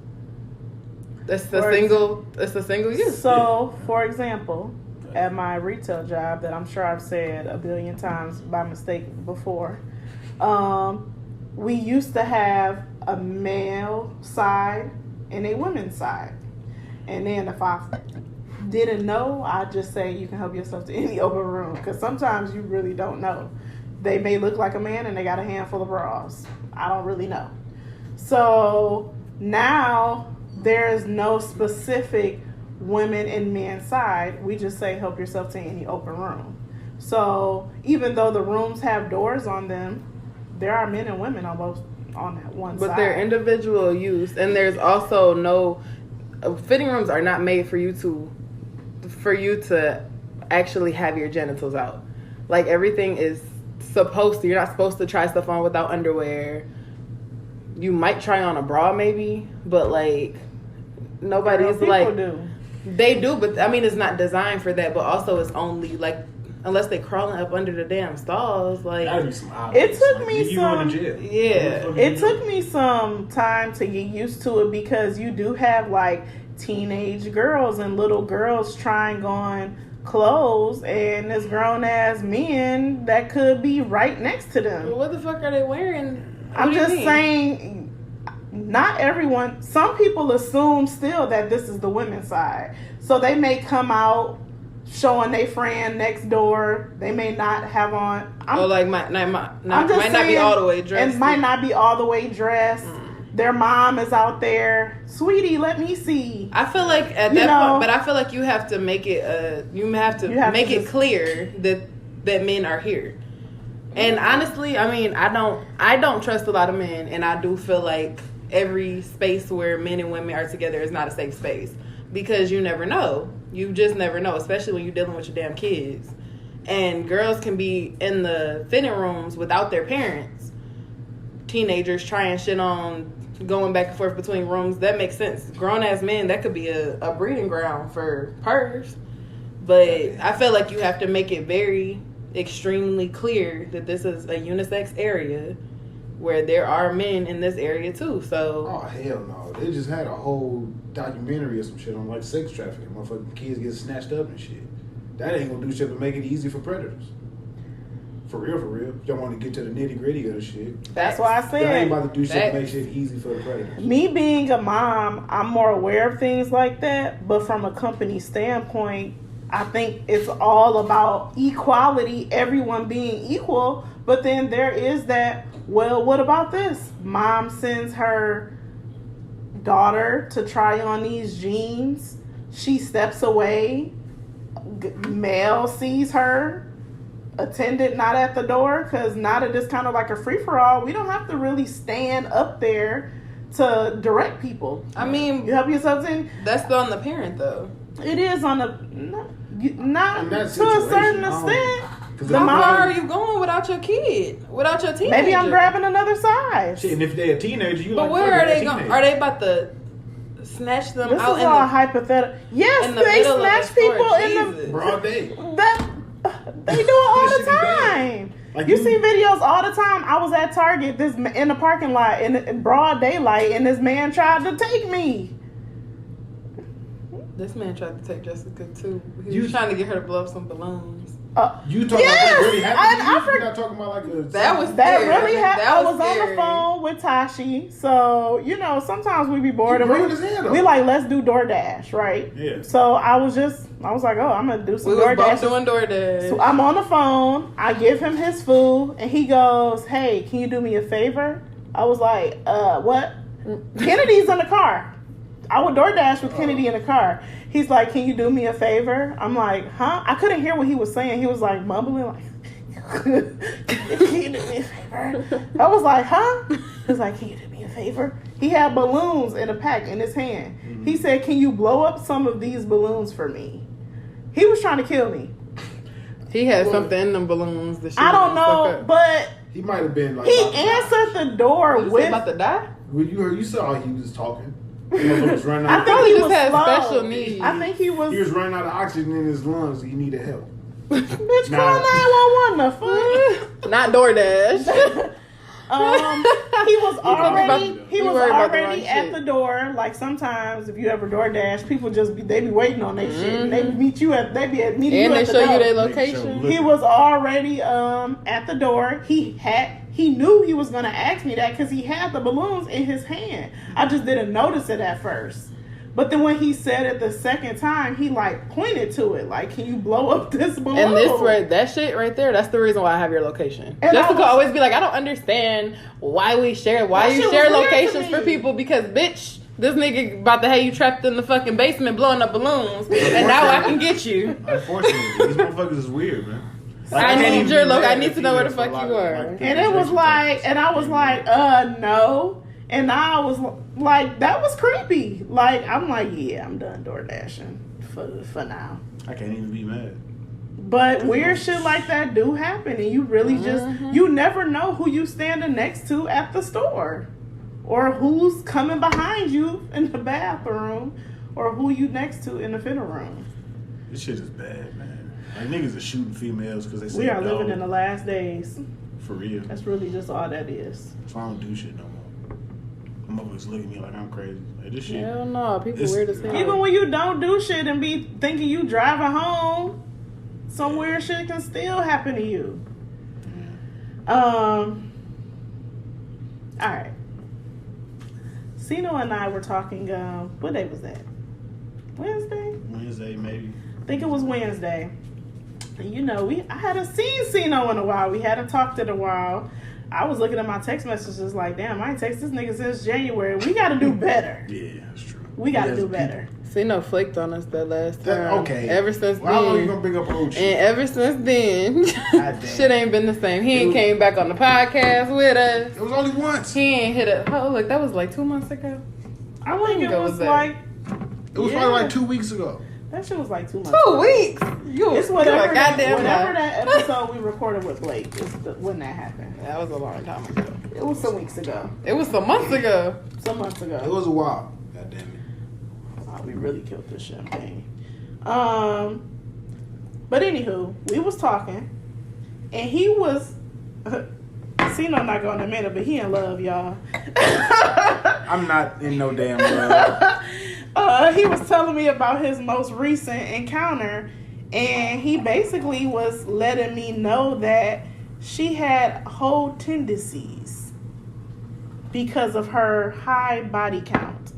D: It's
A: Or
D: a single use.
A: So, for example, at my retail job that I'm sure I've said a billion times by mistake before, we used to have a male side and a women's side. And then if I didn't know, I'd just say you can help yourself to any open room, because sometimes you really don't know. They may look like a man and they got a handful of bras. I don't really know. So now there is no specific women and men side. We just say help yourself to any open room. So even though the rooms have doors on them, there are men and women on both on that one side.
D: But they're individual use, and there's also no fitting rooms are not made for you to actually have your genitals out. Like everything is supposed to. You're not supposed to try stuff on without underwear. You might try on a bra maybe, but like nobody's
A: People
D: like
A: do.
D: They do, but I mean it's not designed for that. But also it's only like unless they crawling up under the damn stalls. Like
E: That'd be some
A: It took me
E: you going to
A: some-
E: jail.
D: Yeah.
A: It took me some time to get used to it, because you do have like teenage girls and little girls trying on clothes, and there's grown ass men that could be right next to them.
D: What the fuck are they wearing? What
A: I'm
D: do you
A: just
D: mean?
A: saying, not everyone. Some people assume still that this is the women's side, so they may come out showing their friend next door. They may not have on.
D: might not be
A: saying,
D: all the way dressed.
A: and might not be all the way dressed. Their mom is out there, sweetie, let me see.
D: I feel like at
A: You
D: that
A: know-
D: point, but I feel like you have to make it. You have to make it
A: just-
D: clear that men are here. And honestly, I mean, I don't trust a lot of men, and I do feel like every space where men and women are together is not a safe space, because you never know. You just never know, especially when you're dealing with your damn kids. And girls can be in the fitting rooms without their parents. Teenagers trying shit on, going back and forth between rooms. That makes sense. Grown ass men, that could be a breeding ground for pervs. But I feel like you have to make it very extremely clear that this is a unisex area where there are men in this area too. So
E: Oh hell no! They just had a whole documentary or some shit on like sex trafficking. Motherfucking kids get snatched up and shit. That ain't gonna do shit but make it easy for predators. For real. Y'all want to get to the nitty gritty of the shit.
A: That's why I
E: Y'all ain't
A: said,
E: about to do shit to make
D: Facts.
E: shit easy for the predators.
A: me being a mom, I'm more aware of things like that. But from a company standpoint, I think it's all about equality, everyone being equal. But then there is that, well, what about this? Mom sends her daughter to try on these jeans. She steps away. Male sees her. Attendant not at the door, because now that it's kind of like a free-for-all, we don't have to really stand up there to direct people.
D: I mean,
A: You help yourself in.
D: that's on the parent though.
A: It is on the not
E: In
A: to
E: that
A: a
E: situation,
A: certain
E: I don't-
A: extent.
E: 'Cause
A: The
E: if-
D: How
A: mom-
D: far are you going without your kid? Without your teenager?
A: Maybe I'm grabbing another size.
E: Shit, and if they're a teenager, you
D: But
E: like
D: where
E: fucking
D: are
E: that
D: they going?
E: teenager.
D: Are they about to snatch them
A: This
D: out
A: is
D: in
A: all
D: the
A: hypothetical. Yes,
D: in the
A: they
D: middle of the
A: snatch
D: store.
A: people in
D: Jesus.
A: the
E: Broad day.
A: that they do it all
E: That
A: the
E: shit be bad.
A: time.
E: Like
A: you
E: you-
A: see videos all the time. I was at Target in the parking lot in broad daylight, and this man tried to take me.
D: This man tried to take Jessica too. He
E: You-
D: was trying to get her to blow up some balloons.
E: You talking
A: Yes!
E: about that really happened?
A: I
E: You're
A: forgot-
E: not talking about like a
D: That was
A: That
D: scary.
A: really happened.
D: That
A: I was on the
D: scary.
A: phone with Tashi, so sometimes we be bored
E: You
A: and
E: rude as hell, though.
A: we like let's do DoorDash, right?
E: Yeah.
A: So I was like, oh, I'm gonna do some
D: We was
A: DoorDash.
D: both doing DoorDash.
A: So I'm on the phone. I give him his food, and he goes, "Hey, can you do me a favor?" I was like, what? Kennedy's in the car. I would DoorDash with Kennedy in the car. He's like, "Can you do me a favor?" I'm like, "Huh?" I couldn't hear what he was saying. He was like mumbling, like, "Can you do me a favor?" I was like, "Huh?" He's like, "Can you do me a favor?" He had balloons in a pack in his hand. He said, "Can you blow up some of these balloons for me?" He was trying to kill me.
D: He had something in them balloons. That she
A: I don't
D: was gonna
A: know,
D: suck up.
A: but
E: He might have been like.
A: he
E: about to die.
A: answered the door
D: You
A: with.
D: said about to die?
E: When you saw he was talking. He was running
A: I
E: out.
A: think
D: he
A: he
D: just
A: was
D: had
A: slow.
D: special needs.
A: I think he was.
E: He was running out of oxygen in his lungs. He needed help.
A: Bitch,
E: Nah.
A: call 911. The fuck?
D: Not DoorDash.
A: He was already
D: you worried about the wrong
A: at
D: shit.
A: the door. Like sometimes if you ever DoorDash, people they be waiting on their shit. And they meet you at meeting
D: And
A: you
D: they
A: at the
D: show you
A: door.
D: their
E: Make sure
D: location.
E: look-
A: He was already at the door. He knew he was gonna ask me that because he had the balloons in his hand. I just didn't notice it at first. But then when he said it the second time, he like pointed to it, like, "Can you blow up this balloon?"
D: And that shit right there, that's the reason why I have your location.
A: And
D: Jessica
A: I was-
D: always be like, I don't understand why you
A: That
D: share
A: shit was weird
D: locations
A: to
D: for
A: me.
D: people because, bitch, this nigga about to have you trapped in the fucking basement blowing up balloons, and now I can get you.
E: Unfortunately, these motherfuckers is weird, man.
D: I
E: can't
D: need
E: even
D: your
E: be
D: look.
E: mad
D: I need
E: at
D: to know where the
E: females
D: fuck
E: for a
D: you
E: lot of,
D: are.
E: like,
A: And it was like, and I was like, no. And I was like, that was creepy. Like, I'm like, yeah, I'm done door dashing for now.
E: I can't even be mad.
A: But weird shit like that do happen, and you really you never know who you standing next to at the store, or who's coming behind you in the bathroom, or who you next to in the fitting room.
E: This shit is bad, man. Like niggas are shooting females because they say
A: We are
E: no.
A: living in the last days.
E: For real.
A: That's really just all that is.
E: So I don't do shit no more. Them motherfuckers look at me like I'm crazy. Like this shit.
D: Hell no, people
E: It's-
D: weird as hell.
A: Even when you don't do shit and be thinking you driving home, some weird shit can still happen to you. All right. Sino and I were talking. What day was that? Wednesday.
E: Wednesday maybe.
A: I think it was Wednesday. And I hadn't seen Sino in a while. We hadn't talked in a while. I was looking at my text messages like, damn, I ain't text this nigga since January. We got to do better.
E: Yeah, that's true.
A: We got to
E: Yes,
A: do better.
D: Sino flaked on us that last time.
E: Okay.
D: Ever since
E: Well, how long you
D: then.
E: gonna bring up old
D: And
E: shit?
D: ever since then,
E: damn.
D: shit ain't been the same. He ain't came back on the podcast with us.
E: It was only once.
D: He ain't hit it. Oh, look, that was like 2 months ago.
A: I think it
D: ago
A: was
D: was that?
A: like,
E: It was
A: Yeah.
E: probably like 2 weeks ago.
A: that shit was like 2 months.
D: 2 weeks.
A: It's whatever,
D: goddamn
A: whatever
D: lie.
A: that episode we recorded with Blake is when that happened.
D: That was a long time ago.
A: It was some weeks ago,
D: It was some months ago.
A: some months
E: It
A: ago.
E: was a while. God damn it.
A: Oh, we really killed this champagne. But anywho, we was talking, and he was. Cino not going to admit it, but he in love, y'all.
E: I'm not in no damn love.
A: He was telling me about his most recent encounter, and he basically was letting me know that she had whole tendencies because of her high body count.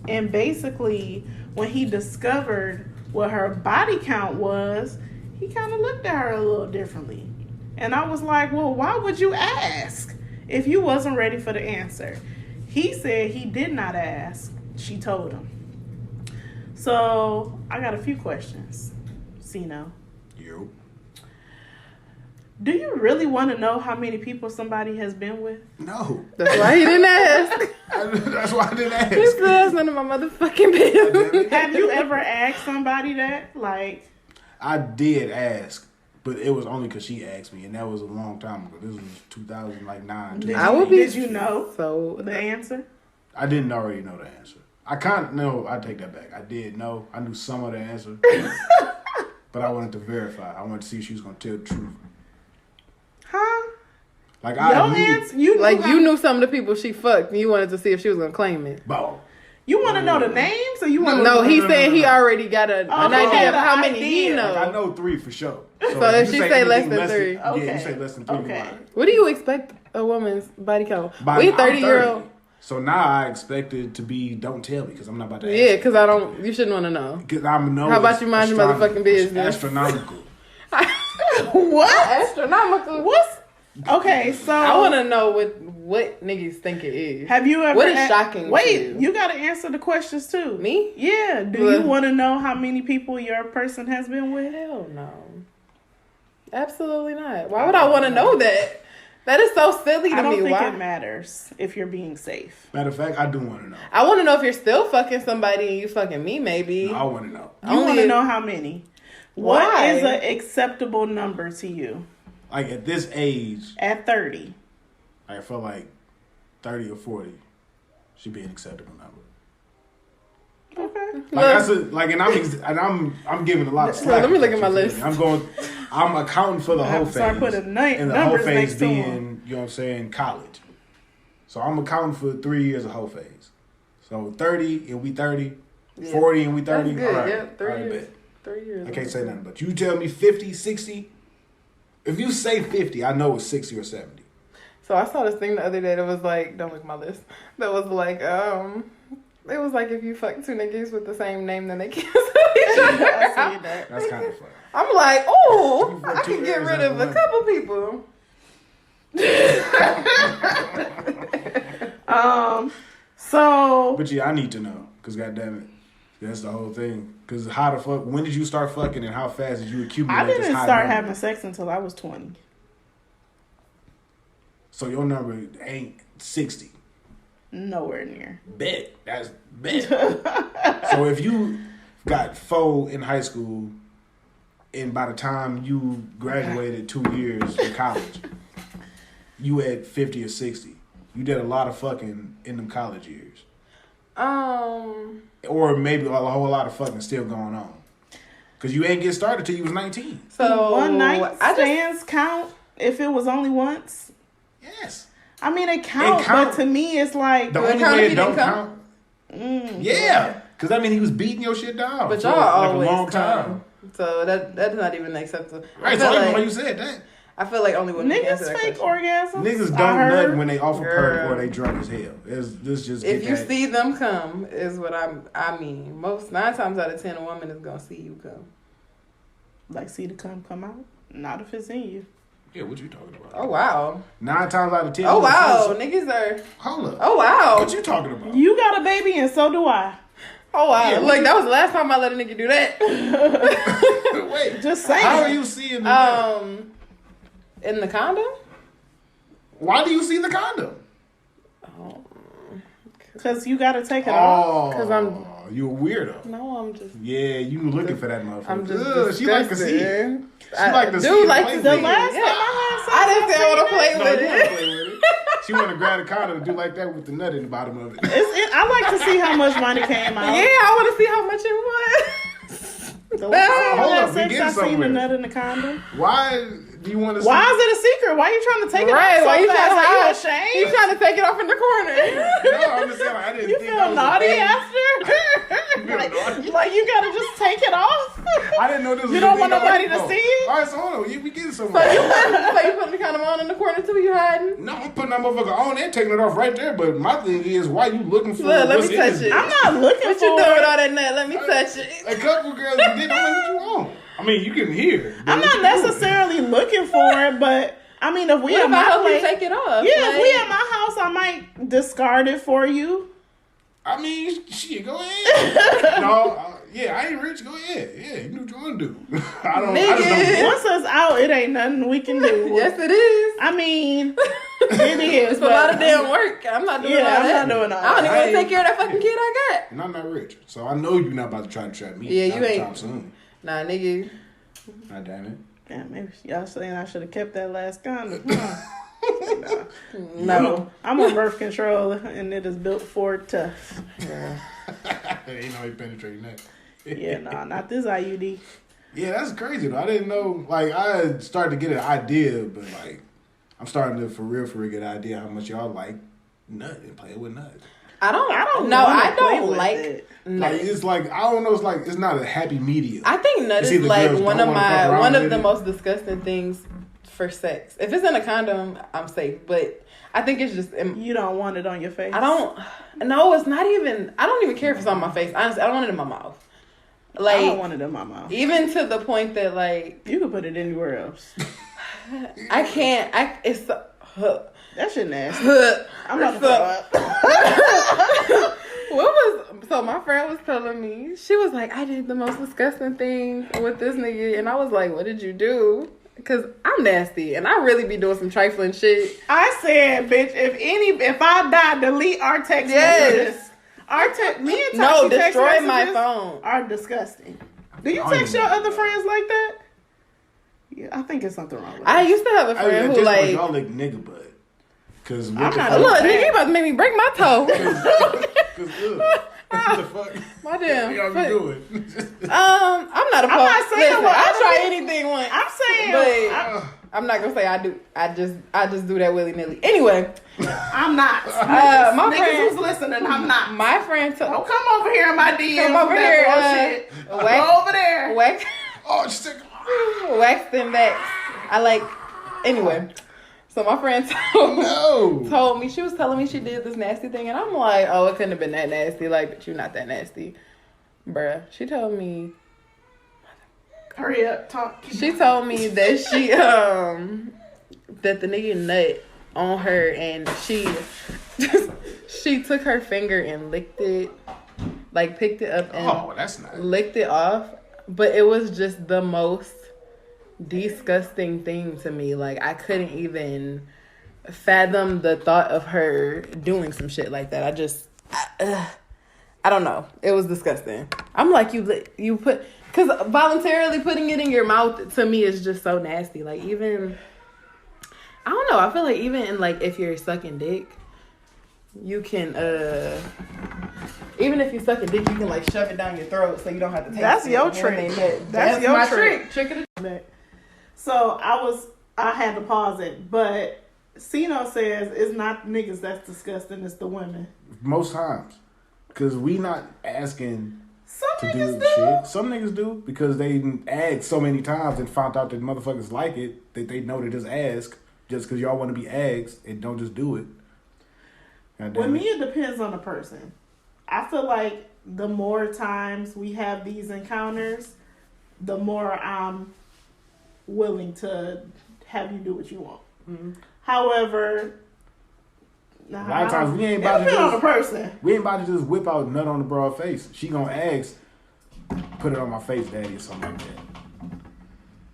A: And basically, when he discovered what her body count was, he kind of looked at her a little differently. And I was like, well, why would you ask if you wasn't ready for the answer? He said he did not ask. She told him. So I got a few questions. Sino,
E: Yo.
A: do you really want to know how many people somebody has been with?
E: No.
D: That's why he didn't ask.
E: That's why I didn't
D: He
E: ask.
D: said that's none of my motherfucking business.
A: Have you ever asked somebody that? Like,
E: I did ask, but it was only because she asked me, and that was a long time ago. This was 2009.
A: did
D: I would be
A: did you know
D: so.
A: the answer?
E: I didn't already know the answer. I take that back. I did know. I knew some of the answer. But I wanted to verify. I wanted to see if she was going to tell the truth.
A: Huh?
E: Like,
D: you knew some of the people she fucked, and you wanted to see if she was going to claim it.
E: Boom.
A: You want to know the names, or you want to
D: No, he said he already got an idea of how many he knows.
E: Like, I know 3 for sure.
D: So if she say less than 3.
E: Yeah, you say less than 3.
A: Okay.
D: What do you expect a woman's body count? We
E: I'm
D: 30-year-old.
E: So now I expect it to be don't tell me because I'm not about to ask.
D: Yeah, because you shouldn't want to know.
E: Because I'm know.
D: How about you mind your motherfucking business?
E: Astronomical.
A: What?
D: Astronomical.
A: What's okay? So
D: I want to know what niggas think it is.
A: Have you ever?
D: What is shocking?
A: Wait, you got to answer the questions too.
D: Me?
A: Yeah. Do you want to know how many people your person has been with?
D: Hell no. Absolutely not. Why would I want to know that? That is so silly to me.
A: I don't think
D: Why?
A: it matters if you're being safe.
E: Matter of fact, I do want to know.
D: I want to know if you're still fucking somebody and you fucking me, maybe.
E: No, I want to know.
A: You want to know how many? What
D: Why?
A: is an acceptable number to you?
E: Like at this age,
A: At 30.
E: I feel like 30 or 40 should be an acceptable number.
A: Okay.
E: And I'm giving a lot of slack.
D: Let me look at my list.
E: I'm accounting for the whole phase.
A: Start putting
E: and the whole
A: numbers
E: phase
A: next to
E: being,
A: them.
E: you know what I'm saying, college. So I'm accounting for 3 years of whole phase. So 30 and we 30, 40 and we 30.
D: That's good.
E: All right.
D: Yeah, 3
E: All right,
D: years.
E: bet.
D: 3 years.
E: I can't say nothing, but you tell me 50, 60. If you say 50, I know it's 60 or 70.
D: So I saw this thing the other day that was like, don't look at my list. That was like, it was like if you fuck 2 niggas with the same name, then they cancel each other.
A: I see that.
E: That's kind of fun.
D: I'm like, oh,
E: You fuck
D: I
E: 2
D: can get
E: areas
D: rid
E: out
D: of
E: of
D: a couple people.
A: So
E: But yeah, I need to know. Because goddamn it. That's the whole thing. Because how the fuck, when did you start fucking and how fast did you accumulate
A: I
E: this
A: didn't
E: high
A: start
E: number?
A: having sex until I was 20.
E: So your number ain't 60.
A: Nowhere near.
E: Bet. That's bet. So if you got 4 in high school and by the time you graduated 2 years from college, you had 50 or 60. You did a lot of fucking in them college years. Or maybe a whole lot of fucking still going on. Because you ain't get started till you was 19.
D: So
A: one night stands count if it was only once?
E: Yes.
A: I mean, it counts, but to me, it's like...
E: The only way it don't count... Yeah. Because I mean, he was beating your shit down
D: But
E: for
D: y'all
E: like
D: always
E: a long time.
D: come. So that's not even acceptable.
E: Right, so I know why you said that.
D: I feel like only women can answer
A: Niggas
D: that
A: fake
D: question.
A: orgasms.
E: Niggas don't nut when they off a perk or they drunk as hell. This just
D: If you see them come, is what I mean. 9 times out of 10, a woman is gonna see you come.
A: Like, see the cum come out? Not if it's in you.
E: Yeah, what you talking about?
D: Oh wow.
E: 9 times out of 10.
D: Oh wow, niggas are.
E: Hold up.
D: Oh wow.
E: What you talking about?
A: You got a baby and so do I.
D: Oh wow.
E: Yeah,
D: Like that was the last time I let a nigga do that.
E: Wait,
A: Just saying.
E: how are you seeing the
D: In the condom?
E: Why do you see the condom?
A: Because you got to take it off.
E: Oh,
D: 'Ause
E: you a weirdo.
D: No, I'm just.
E: Yeah, you looking for that motherfucker.
D: I'm just.
E: Ugh, she like to see it. She like to see
D: do
E: it.
D: like
E: play
D: to
E: with
D: see
E: it.
A: The last
D: Yeah.
A: time I had sex,
D: I didn't say I want to play
E: No,
D: with
E: you wanna
D: it.
E: play with it. She want to grab the condom and do like that with the nut in the bottom of it.
A: I like to see how much money came out.
D: Yeah, I want to see how much it was.
A: The last time
E: Hold
A: I
E: up,
A: had sex,
E: begin
A: I seen the
E: somewhere.
A: nut in the condom.
E: Why do you want to see?
A: Why is it a secret? Why are you trying to take it
D: Right,
A: off
D: why
A: so
D: you
A: fast?
D: trying to
A: Are you
D: hide?
A: ashamed?
D: He's trying to take it off in the corner.
E: No, I'm just saying, like, I didn't
A: You
E: think
A: feel
E: that was a
A: naughty
E: thing.
A: after? like you gotta just take it off?
E: I didn't know this was
A: You
E: a
A: don't
E: thing
A: want nobody
E: I was
A: to
E: on.
A: see it?
E: All right, so hold on. We getting
D: So
E: somewhere.
D: you putting the condom on in the corner too? You hiding?
E: No, I'm putting that motherfucker on and taking it off right there. But my thing is, why you looking for
D: Look, let
E: what's
D: me
E: in
D: touch
E: this
D: it.
E: bitch?
A: I'm not looking
D: What
A: for
D: you doing with
A: it.
D: all that nut? Let me touch it.
E: A couple girls did. I'm like, what you want? I mean, you can hear. but
A: I'm
E: what
A: not
E: you doing?
A: necessarily looking for it, but I mean, if we
D: What
A: at
D: if I
A: my
D: help you
A: place,
D: take it off?
A: yeah, if
D: Like-
A: we at my house, I might discard it for you.
E: I mean, shit, go ahead. No, yeah, I ain't rich. Go ahead. Yeah, you know what you want to do. I just don't.
A: Once it's out, it ain't nothing we can do.
D: Yes, it is.
A: I mean, it is.
D: It's a lot of damn work. I'm not doing all that.
A: I'm not doing all
D: I don't even want to
A: that.
D: take care of that fucking kid I got.
E: And I'm not rich, so I know you're not about to try to trap me.
D: Yeah, you
E: not
D: ain't.
E: anytime soon.
D: Nah, nigga.
E: God damn it.
A: Yeah, maybe y'all saying I should have kept that last condom. Huh?
D: No.
A: I'm on birth control, and it is built for tough.
E: Ain't no way penetrating that.
A: Yeah, no, not this IUD.
E: Yeah, that's crazy though. I didn't know. Like, I started to get an idea, but like, I'm starting to for real get an idea how much y'all like nut and playing with nut.
D: I don't like
A: it.
D: nut.
E: Like, it's like, I don't know. It's like, it's not a happy medium.
D: I think nut
E: It's
D: is
E: either
D: like
E: girls
D: one
E: don't
D: of
E: wanna fuck around
D: the
E: with it.
D: most disgusting things for sex. If it's in a condom, I'm safe. But I think it's just
A: You don't want it on your face.
D: I don't. No, it's not even. I don't even care if it's on my face. Honestly, I don't want it in my mouth. Like,
A: I don't want it in my mouth.
D: even to the point that like
A: You can put it anywhere else.
D: I can't. It's
A: That shit nasty. I'm
D: not
A: about to throw up.
D: So my friend was telling me, she was like, I did the most disgusting thing with this nigga, and I was like, what did you do? Because I'm nasty, and I really be doing some trifling shit.
A: I said, bitch, if I die, delete our text
D: Yes.
A: messages. Me and
D: No,
A: Toshi text
D: destroy my
A: messages
D: phone.
A: Are disgusting. Do you
E: I don't
A: text
E: even
A: your
E: know
A: other
E: that.
A: friends like that? Yeah, I think it's something wrong with
D: I
A: that.
D: used to have a
E: At
D: friend
E: this
D: who
E: point,
D: like,
E: y'all like nigga butt. Cause what
A: I'm
E: the
A: not
E: fuck?
D: look, nigga, you about to make me break my toe.
E: Cause, what the fuck?
D: My damn
E: Y'all be
D: foot.
E: doing?
D: I'm not opposed.
A: not saying
D: Listen,
A: what
D: I
A: other
D: try
A: people-
D: anything once.
A: I'm saying,
D: But I'm not gonna say I do. I just do that willy nilly. Anyway,
A: I'm not.
D: my
A: Niggas
D: friend,
A: who's listening, I'm not.
D: my friend
A: Don't
D: told
A: come over here in my DMs.
D: Come over
A: with
D: here,
A: that bullshit.
D: wax-
A: Go over there.
E: Oh, just take.
D: waxed and vexed. I like. Anyway, so my friend told me, she was telling me she did this nasty thing, and I'm like, oh, it couldn't have been that nasty. Like, but you're not that nasty, bruh. She told me.
A: Hurry up, talk.
D: She told me that she that the nigga nut on her, and she took her finger and licked it, like picked it up and
E: Oh, that's not.
D: licked it off. But it was just the most disgusting thing to me. Like, I couldn't even fathom the thought of her doing some shit like that. I don't know. It was disgusting. I'm like, you put, because voluntarily putting it in your mouth to me is just so nasty. Like, even, I don't know. I feel like even in, like, if you're sucking dick, you can, even if you suck a dick, you can, like, shove it down your throat so you don't have to take
A: That's
D: it.
A: your trick. That's your
D: my
A: trick.
D: Trick of the
A: So I had to pause it, but Sino says it's not niggas that's disgusting, it's the women.
E: Most times, cause we not asking
A: Some
E: to do
A: niggas do.
E: shit. Some niggas do because they asked so many times and found out that motherfuckers like it that they know to just ask. Just cause y'all want to be asked and don't just do it.
A: With me, it depends on the person. I feel like the more times we have these encounters, the more I'm willing to have you do what you want.
D: Mm-hmm.
A: However,
E: A lot of times we ain't about to
A: depends on the
E: just,
A: person.
E: we ain't about to just whip out nut on the broad face. She gonna ask, put it on my face, daddy, or something like that.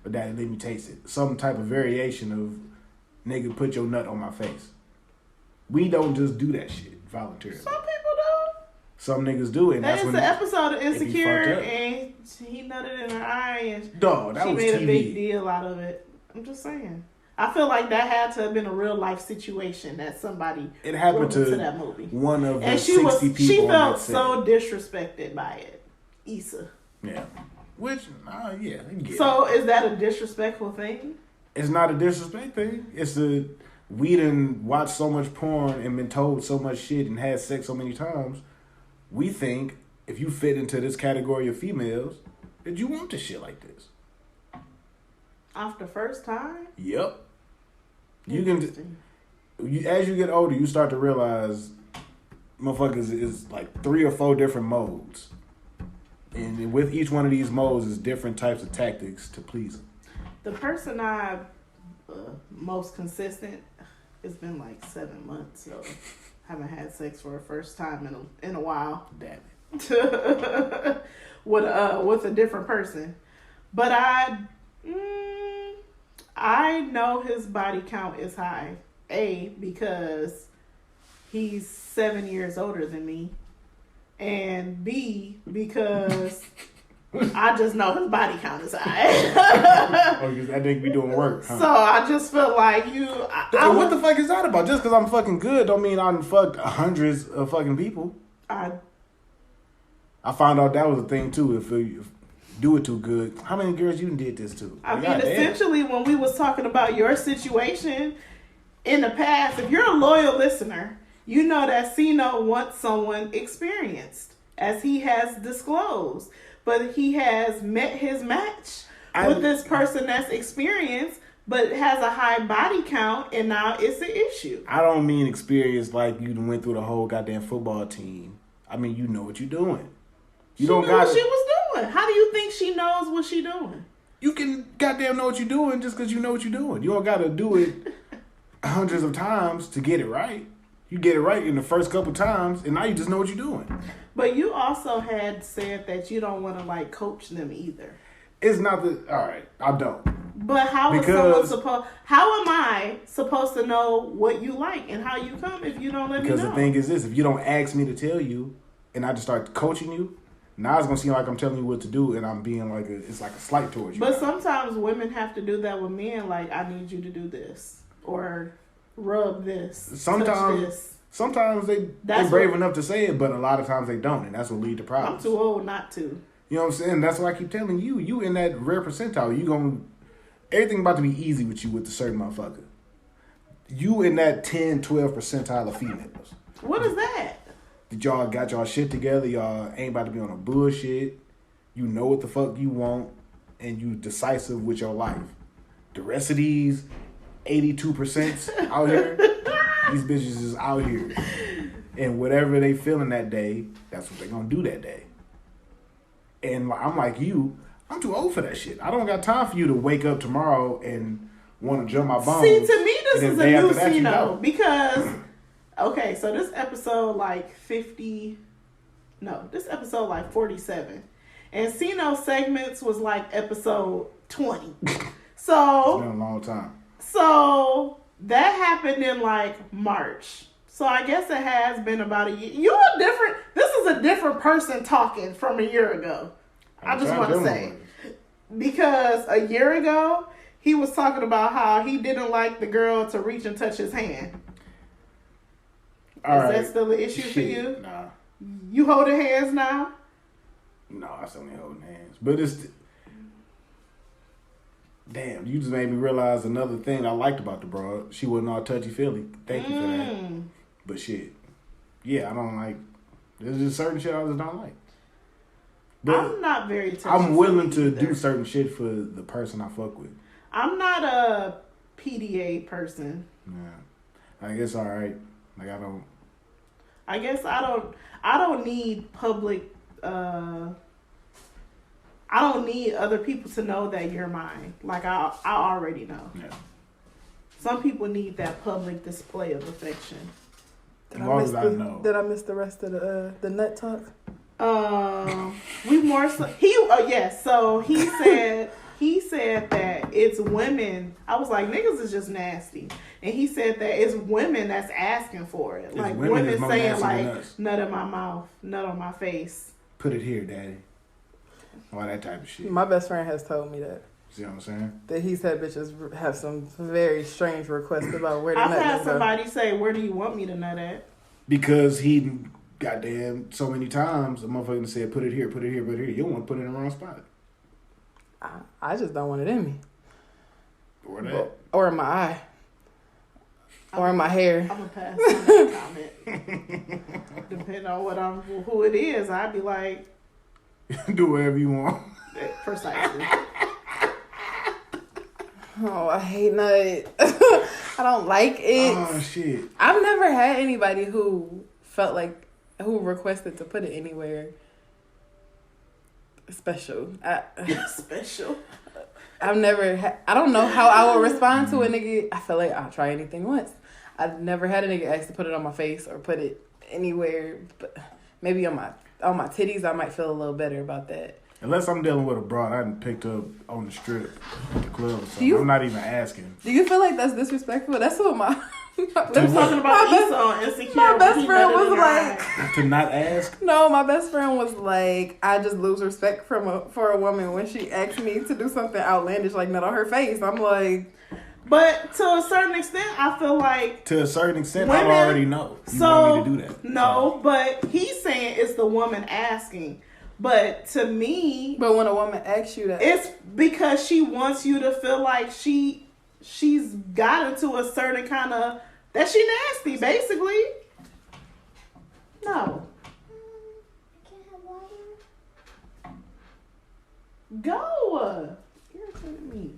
E: But daddy, let me taste it. Some type of variation of nigga, put your nut on my face. We don't just do that shit voluntarily.
A: Some people do.
E: Some niggas do it. And
A: That
E: that's
A: is
E: when
A: the episode of
E: it be
A: Insecure,
E: fucked up.
A: and he nutted in her eye, and
E: Dog, that
A: she
E: was
A: made
E: TV.
A: a big deal out of it. I'm just saying. I feel like that had to have been a real life situation that somebody
E: It happened
A: wrote
E: to
A: into that movie.
E: one of the
A: And
E: 60 people
A: she
E: on
A: felt
E: that set.
A: so disrespected by it. Issa.
E: Yeah. Which, yeah, I get it.
A: So is that a disrespectful thing?
E: It's not a disrespect thing. It's a, we done watched so much porn and been told so much shit and had sex so many times. We think if you fit into this category of females, that you want this shit like this.
A: Off the first time?
E: Yep. You can,
A: Interesting.
E: as you get older, you start to realize motherfuckers is like 3 or 4 different modes. And with each one of these modes is different types of tactics to please them.
A: The person I most consistent, it's been like 7 months, so haven't had sex for a first time in a while.
E: Damn it.
A: with a different person. But I know his body count is high. A, because he's 7 years older than me. And B, because I just know his body count is high.
E: Oh, because that nigga be doing work, huh?
A: So I just feel like
E: what the fuck is that about? Just because I'm fucking good don't mean I'm fucked hundreds of fucking people. I found out that was a thing too. If you do it too good, how many girls you did this to?
A: I mean, essentially, when we was talking about your situation in the past, if you're a loyal listener, you know that Cino wants someone experienced, as he has disclosed. But he has met his match with this person that's experienced, but has a high body count, and now it's an issue.
E: I don't mean experienced like you went through the whole goddamn football team. I mean, you know what you're doing.
A: She knew what she was doing. How do you think she knows what she's doing?
E: You can goddamn know what you're doing just because you know what you're doing. You don't got to do it hundreds of times to get it right. You get it right in the first couple times, and now you just know what you're doing.
A: But you also had said that you don't want to like coach them either.
E: It's not the all right. I don't.
A: But how am I supposed to know what you like and how you come if you don't let me know?
E: Because the thing is this: if you don't ask me to tell you, and I just start coaching you, now it's gonna seem like I'm telling you what to do, and I'm being like it's like a slight towards you.
A: But sometimes women have to do that with men. Like, I need you to do this or rub this.
E: Sometimes they're brave enough to say it, but a lot of times they don't, and that's what lead to problems.
A: I'm too old not to.
E: You know what I'm saying? That's why I keep telling you. You in that rare percentile. Everything about to be easy with you with a certain motherfucker. You in that 10, 12 percentile of females.
A: What is that?
E: That y'all got y'all shit together. Y'all ain't about to be on a bullshit. You know what the fuck you want, and you decisive with your life. The rest of these 82% out here, these bitches is out here. And whatever they feeling that day, that's what they gonna do that day. And I'm like you, I'm too old for that shit. I don't got time for you to wake up tomorrow and want to jump my bones.
A: See, to me, this is a new Cino because, okay, so this episode like 47. And Cino segments was like episode 20. So,
E: it's been a long time.
A: So, that happened in like March. So, I guess it has been about a year. This is a different person talking from a year ago. I just want to say. Because a year ago, he was talking about how he didn't like the girl to reach and touch his hand. Is that still an issue for you?
E: Nah.
A: You holding hands now?
E: No, I still ain't holding hands. But it's... Damn, you just made me realize another thing I liked about the broad. She wasn't all touchy-feely. Thank you for that. But shit. Yeah, I don't like... There's just certain shit I just don't like. But
A: I'm not very touchy.
E: I'm willing to do certain shit for the person I fuck with.
A: I'm not a PDA person.
E: Yeah. I guess all right. Like
A: I guess I don't need public I don't need other people to know that you're mine. Like I already know.
E: Yeah.
A: Some people need that public display of affection.
E: Did I
D: miss the rest of the nut talk?
A: We more so so he said that it's women. I was like, niggas is just nasty. And he said that it's women that's asking for it. Like women saying like, nut in my mouth, nut on my face.
E: Put it here, daddy. All that type of shit.
D: My best friend has told me that.
E: See what I'm saying?
D: That he's had bitches have some very strange requests about where to nut.
A: I've had somebody say, where do you want me to nut at?
E: Because he goddamn so many times a motherfucker said, put it here, put it here, put it here. You don't want to put it in the wrong spot.
D: I just don't want it in me.
E: Or that.
D: Or in my eye. Or in my hair.
A: I'm going to pass on that comment. Depending on who it is, I'd be like...
E: Do whatever you want.
A: Precisely.
D: Oh, I hate nut. I don't like it.
E: Oh, shit.
D: I've never had anybody who felt like... Who requested to put it anywhere special.
A: Special.
D: I've never I don't know how I would respond to a nigga. I feel like I'll try anything once. I've never had a nigga ask to put it on my face or put it anywhere, but maybe on my titties I might feel a little better about that.
E: Unless I'm dealing with a broad I done picked up on the strip at the club or something. I'm not even asking.
D: Do you feel like that's disrespectful? That's what
A: They're talking about Issa on Insecure.
D: My best
A: He
D: friend
A: nutted
D: was
A: in your
D: like,
A: eye.
E: To not ask.
D: no, my best friend was like, I just lose respect for a woman when she asks me to do something outlandish like nut on her face. I'm like,
A: But to a certain extent, I feel like
E: To a certain extent,
A: women,
E: I already know. You
A: so
E: want me to do that.
A: no, but he's saying it's the woman asking. But to me,
D: but when a woman asks you that,
A: it's because she wants you to feel like she's gotten to a certain kind of that she nasty, basically. No. Go. Irritated me.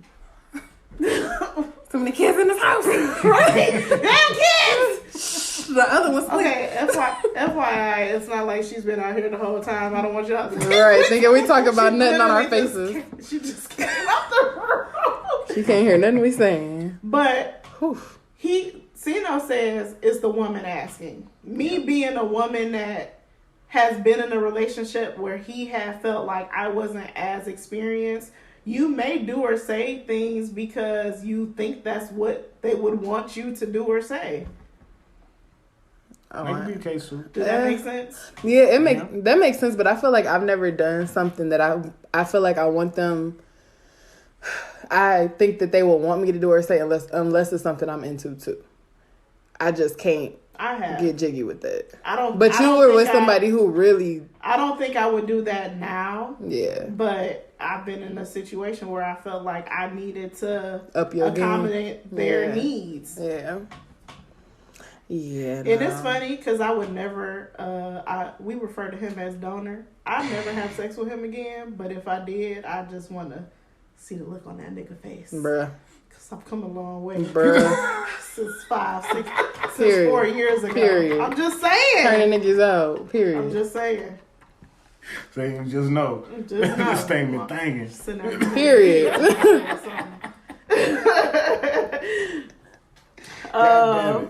D: too many kids in this house.
A: Right? Damn kids!
D: The other one's sleeping.
A: Okay, FYI, it's not like she's been out here the whole time. I don't want y'all to
D: Right, thinking we talk about
A: She
D: nothing on our
A: literally
D: faces.
A: She just came out the room.
D: She can't hear nothing we saying.
A: But
D: Whew.
A: Sino says it's the woman asking. Me being a woman that has been in a relationship where he had felt like I wasn't as experienced, you may do or say things because you think that's what they would want you to do or say.
D: Oh,
E: That could be the case too.
A: Does that make sense?
D: Yeah, that makes sense, but I feel like I've never done something that I feel like I want them. I think that they will want me to do or say unless it's something I'm into too. I just can't
A: I have.
D: get jiggy with that.
A: But
D: you were with somebody who really.
A: I don't think I would do that now.
D: Yeah.
A: But I've been in a situation where I felt like I needed to
D: Up your
A: accommodate their needs.
D: Yeah. Yeah.
A: And it's funny because I would never, we refer to him as donor. I'd never have sex with him again, but if I did, I just want to see the look on that nigga face.
D: Bruh.
A: Because I've come a long way.
D: Bruh.
A: Since 4
D: Period.
A: years ago.
D: Period.
A: I'm just saying.
D: Turning niggas out. Period.
A: I'm just saying.
E: So you just know.
A: Just know.
E: This thing been thinking.
A: Sitting there-
D: Period.
E: God damn it.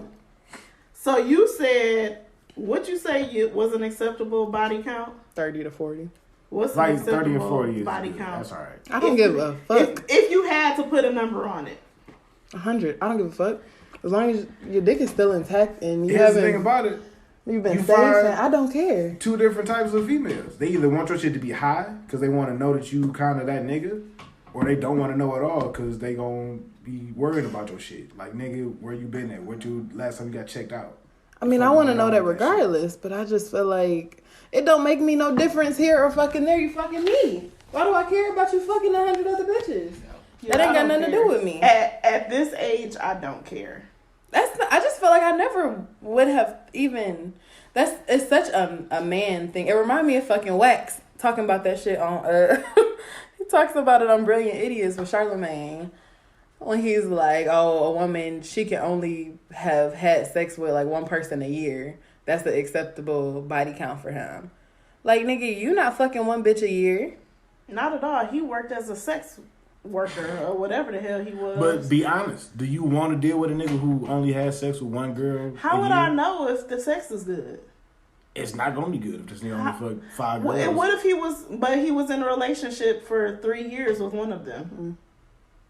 A: So you said, what'd you say was an acceptable body count?
D: 30 to 40.
A: What's an
E: Like
A: acceptable
E: 30 or 40 is
A: body
E: good.
A: count?
E: That's all right.
D: I don't give a fuck.
A: If you had to put a number on it.
D: 100. I don't give a fuck. As long as your dick is still intact and you
E: Here's the thing
D: haven't.
E: about it.
D: You've been
E: You
D: safe.
E: find-
D: I don't care.
E: Two different types of females. They either want your shit to be high because they want to know that you kind of that nigga, or they don't want to know at all because they gonna be worried about your shit. Like, nigga, where you been at? What you last time you got checked out?
D: I mean, I
E: Fucking
D: want to
E: know
D: know that
E: that shit.
D: regardless, but I just feel like it don't make me no difference here or fucking there. You fucking me. Why do I care about you fucking 100 other bitches? That ain't
A: I
D: got
A: don't
D: nothing to
A: care.
D: do with me.
A: At this age, I don't care.
D: I just feel like I never would have even. It's such a man thing. It reminded me of fucking Wax talking about that shit on. He talks about it on Brilliant Idiots with Charlamagne. When he's like, oh, a woman, she can only have had sex with like one person a year. That's the acceptable body count for him. Like, nigga, you not fucking one bitch a year.
A: Not at all. He worked as a sex worker or whatever the hell he was.
E: But be honest. Do you want to deal with a nigga who only has sex with one girl?
A: How would I know if the sex is good?
E: It's not gonna be good if this nigga only fuck 5 girls.
A: And what if he was in a relationship for 3 years with one of them?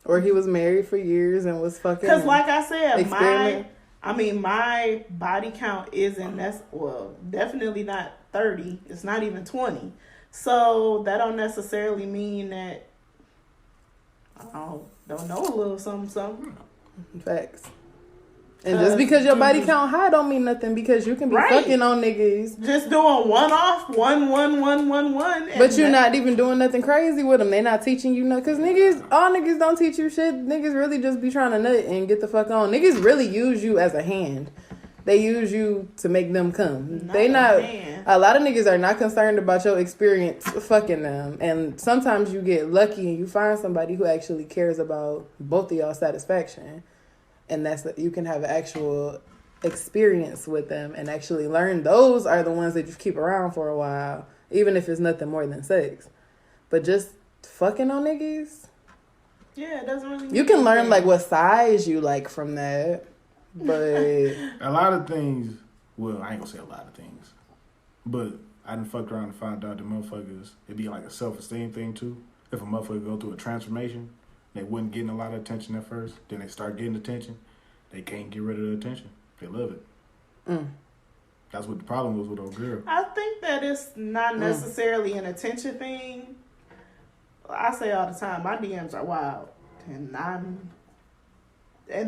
D: Or he was married for years and was fucking.
A: Because like I said,
D: experiment.
A: my body count isn't, definitely not 30. It's not even 20. So that don't necessarily mean that I don't know a little something.
D: Facts. And just because your body count high don't mean nothing, because you can be fucking on niggas.
A: Just doing one off, one.
D: But you're not even doing nothing crazy with them. They not teaching you nothing. Because all niggas don't teach you shit. Niggas really just be trying to nut and get the fuck on. Niggas really use you as a hand. They use you to make them come. A lot of niggas are not concerned about your experience fucking them. And sometimes you get lucky and you find somebody who actually cares about both of y'all's satisfaction. And you can have an actual experience with them and actually learn. Those are the ones that you keep around for a while, even if it's nothing more than sex. But just fucking on niggas,
A: yeah, it doesn't really.
D: You can learn like what size you like from that, but
E: a lot of things. Well, I ain't gonna say a lot of things, but I done fucked around and found out that motherfuckers, it'd be like a self-esteem thing too. If a motherfucker go through a transformation, they wasn't getting a lot of attention at first, then they start getting attention. They can't get rid of the attention. They love it. That's what the problem was with old girl.
A: I think that it's not necessarily an attention thing. I say all the time, my DMs are wild, and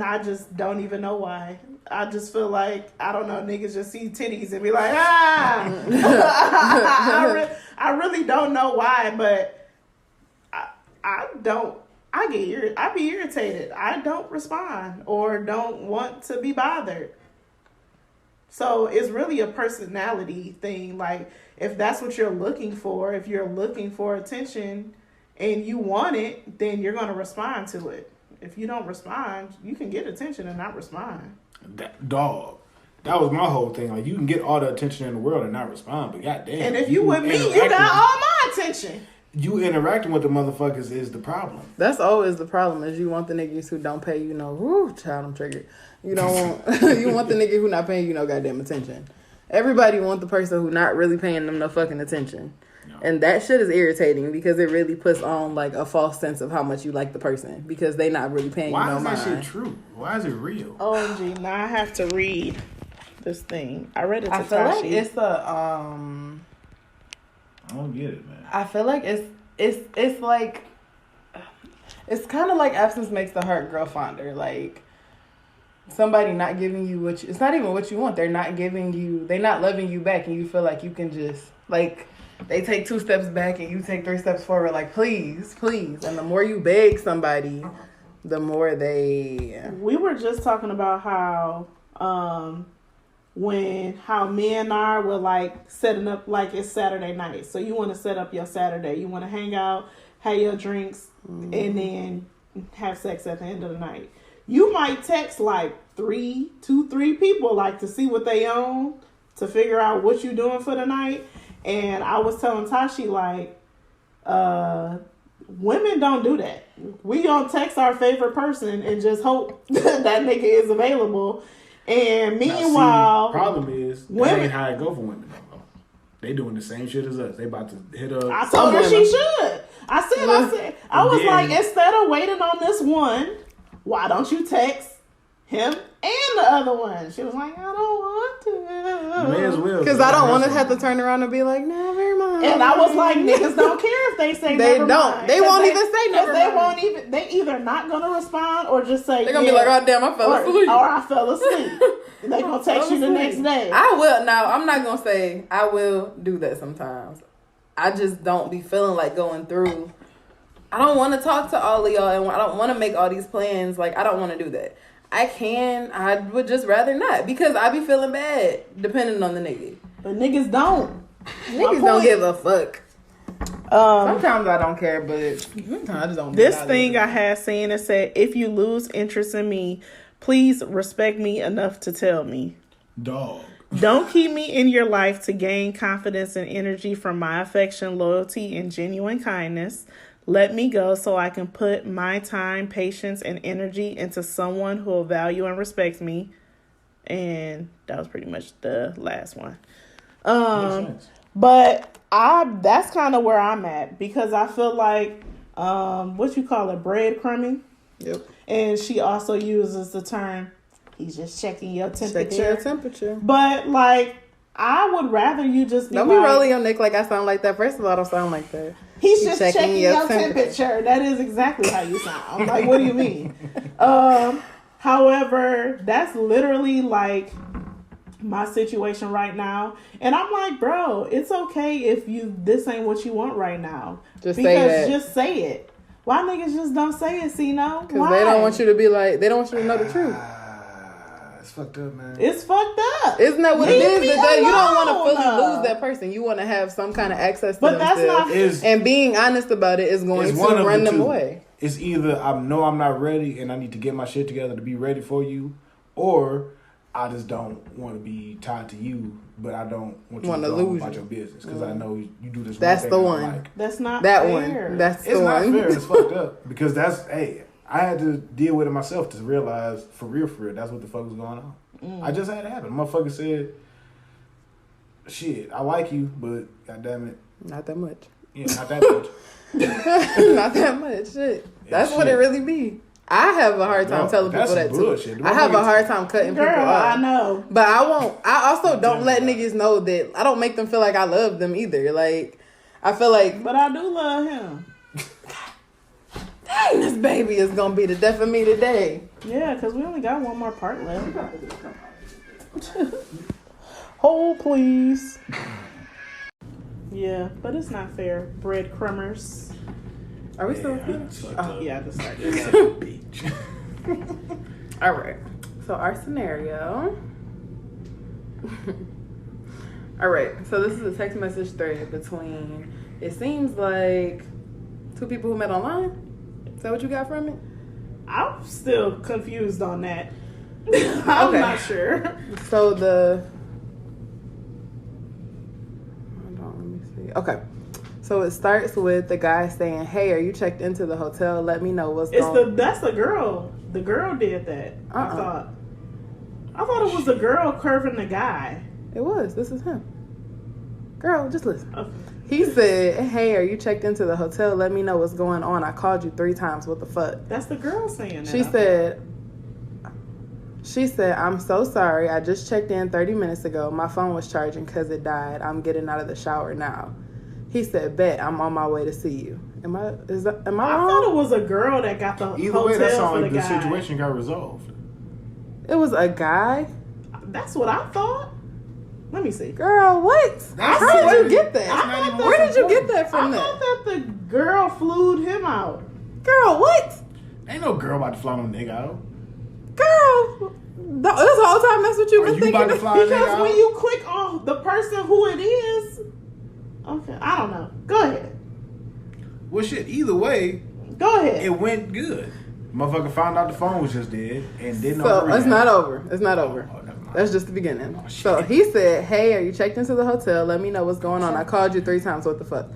A: I just don't even know why. I just feel like, I don't know, niggas just see titties and be like, ah! I really don't know why, but I be irritated. I don't respond or don't want to be bothered. So it's really a personality thing. Like, if that's what you're looking for, if you're looking for attention and you want it, then you're going to respond to it. If you don't respond, you can get attention and not respond.
E: That was my whole thing. Like, you can get all the attention in the world and not respond, but goddamn.
A: And if you with me, you got all my attention.
E: You interacting with the motherfuckers is the problem.
D: That's always the problem, is you want the niggas who don't pay you child, I'm triggered. You don't want, you want the nigga who not paying you no goddamn attention. Everybody want the person who not really paying them no fucking attention. No. And that shit is irritating because it really puts on like a false sense of how much you like the person because they not really paying you no mind.
E: Why is that shit true? Why is it real?
A: OMG, now I have to read this thing. I read it to
D: I feel
A: Tashi.
D: like it's
E: I don't get it, man.
D: I feel like it's like, it's kind of like absence makes the heart grow fonder. Like, somebody not giving you it's not even what you want. They're not loving you back, and you feel like you can just, like, they take 2 steps back and you take 3 steps forward, like, please, please. And the more you beg somebody, the more they...
A: We were just talking about how men are with, like, setting up, like, it's Saturday night. So you want to set up your Saturday. You want to hang out, have your drinks, and then have sex at the end of the night. You might text, like, 3 people, like, to see what they own, to figure out what you doing for the night. And I was telling Tashi, like, women don't do that. We gonna text our favorite person and just hope that nigga is available. And meanwhile,
E: problem is that ain't how it go for women. They doing the same shit as us. They about to hit up.
A: I told her she should. I was like, instead of waiting on this one, why don't you text him and the other one? She was like, I don't want to.
E: You may as well.
D: Because I don't want to have to turn around and be like, never mind.
A: And I was like, niggas don't care if they say
D: they
A: never
D: don't.
A: mind.
D: They won't even say never
A: they
D: mind.
A: won't even. They either not gonna respond or just say
D: they're gonna be like, oh damn, I fell asleep.
A: Or I fell asleep. They gonna text you the next day.
D: I will. Now I'm not gonna say I will do that sometimes. I just don't be feeling like going through. I don't want to talk to all of y'all, and I don't want to make all these plans. Like, I don't want to do that. I would just rather not, because I be feeling bad depending on the nigga.
A: But niggas don't.
D: Niggas don't give a fuck. Sometimes I don't care, but sometimes I just don't.
A: This thing I had seen, it said, if you lose interest in me, please respect me enough to tell me.
E: Dog.
A: Don't keep me in your life to gain confidence and energy from my affection, loyalty, and genuine kindness. Let me go so I can put my time, patience, and energy into someone who will value and respect me. And that was pretty much the last one. But that's kind of where I'm at, because I feel like what you call it, breadcrumbing.
D: Yep.
A: And she also uses the term, he's just checking your temperature.
D: Checking your temperature.
A: But like, I would rather you just be
D: don't be rolling your neck like I sound like that. First of all, I don't sound like that.
A: He's just checking your temperature. That is exactly how you sound. Like, what do you mean? However, that's literally like my situation right now. And I'm like, bro, it's okay if this ain't what you want right now. Just say it. Why niggas just don't say it, Sino?
D: Because they don't want you to be like, they don't want you to know the truth.
E: It's fucked up, man.
A: It's fucked up.
D: Isn't that what it is? You don't want to fully lose that person. You want to have some kind of access to them. But that's not. And being honest about it is going to run them away.
E: It's either I know I'm not ready and I need to get my shit together to be ready for you, or I just don't want to be tied to you, but I don't want you to lose about your business because I know you do this.
D: That's the one.
E: Like.
A: That's not
D: that
A: fair.
D: One. That's the one.
E: It's not fair. It's fucked up because I had to deal with it myself to realize for real, that's what the fuck was going on. I just had it happen. Motherfucker said, shit, I like you, but goddamn it.
D: Not that much.
E: Yeah, not that much.
D: Not that much. Shit. That's what it really be. I have a hard time telling people that
E: bullshit.
D: too. I have a hard time cutting people off.
A: I know.
D: But I also don't let niggas know that I don't make them feel like I love them either. Like, I feel like.
A: But I do love him.
D: Dang, this baby is going to be the death of me today.
A: Yeah, because we only got one more part left. Hold, please. Yeah, but it's not fair. Breadcrumbers.
D: Are we still
A: Oh, yeah, I just started.
E: Bitch.
D: All right. So our scenario. All right. So this is a text message thread between, it seems like, two people who met online. Is that what you got from it?
A: I'm still confused on that. I'm not sure.
D: So hold on, let me see. Okay. So it starts with the guy saying, "Hey, are you checked into the hotel? Let me know what's going."
A: That's the girl. The girl did that. I thought it was the girl curving the guy.
D: It was. This is him. Girl, just listen.
A: Okay.
D: He said, "Hey, are you checked into the hotel? Let me know what's going on. I called you 3 times. What the fuck?"
A: That's the girl saying that.
D: She said, "I'm so sorry. I just checked in 30 minutes ago. My phone was charging because it died. I'm getting out of the shower now." He said, "Bet, I'm on my way to see you." Am I
A: I
D: wrong?
A: thought it was a girl that got the
E: Either
A: hotel
E: way, that
A: for
E: sounds
A: the
E: like the
A: guy.
E: situation got resolved.
D: It was a guy?
A: That's what I thought. Let me see.
D: Girl, what? How did you get that? Where did you get that from?
A: I thought that the girl flued him out.
D: Girl, what?
E: Ain't no girl about to fly no nigga out.
D: Girl, this whole time that's what you've been
E: you
D: thinking.
E: about to fly a nigga
A: Because
E: out?
A: when you click on the person who it is, okay, I don't know. Go ahead.
E: Well, shit. Either way,
A: Go ahead.
E: it went good. Motherfucker found out the phone was just dead and didn't know.
D: So it's not over. It's not over.
E: Oh, never mind.
D: That's just the beginning.
E: Oh, shit.
D: So he said, "Hey, are you checked into the hotel? Let me know what's going on. I called you 3 times. What the fuck?"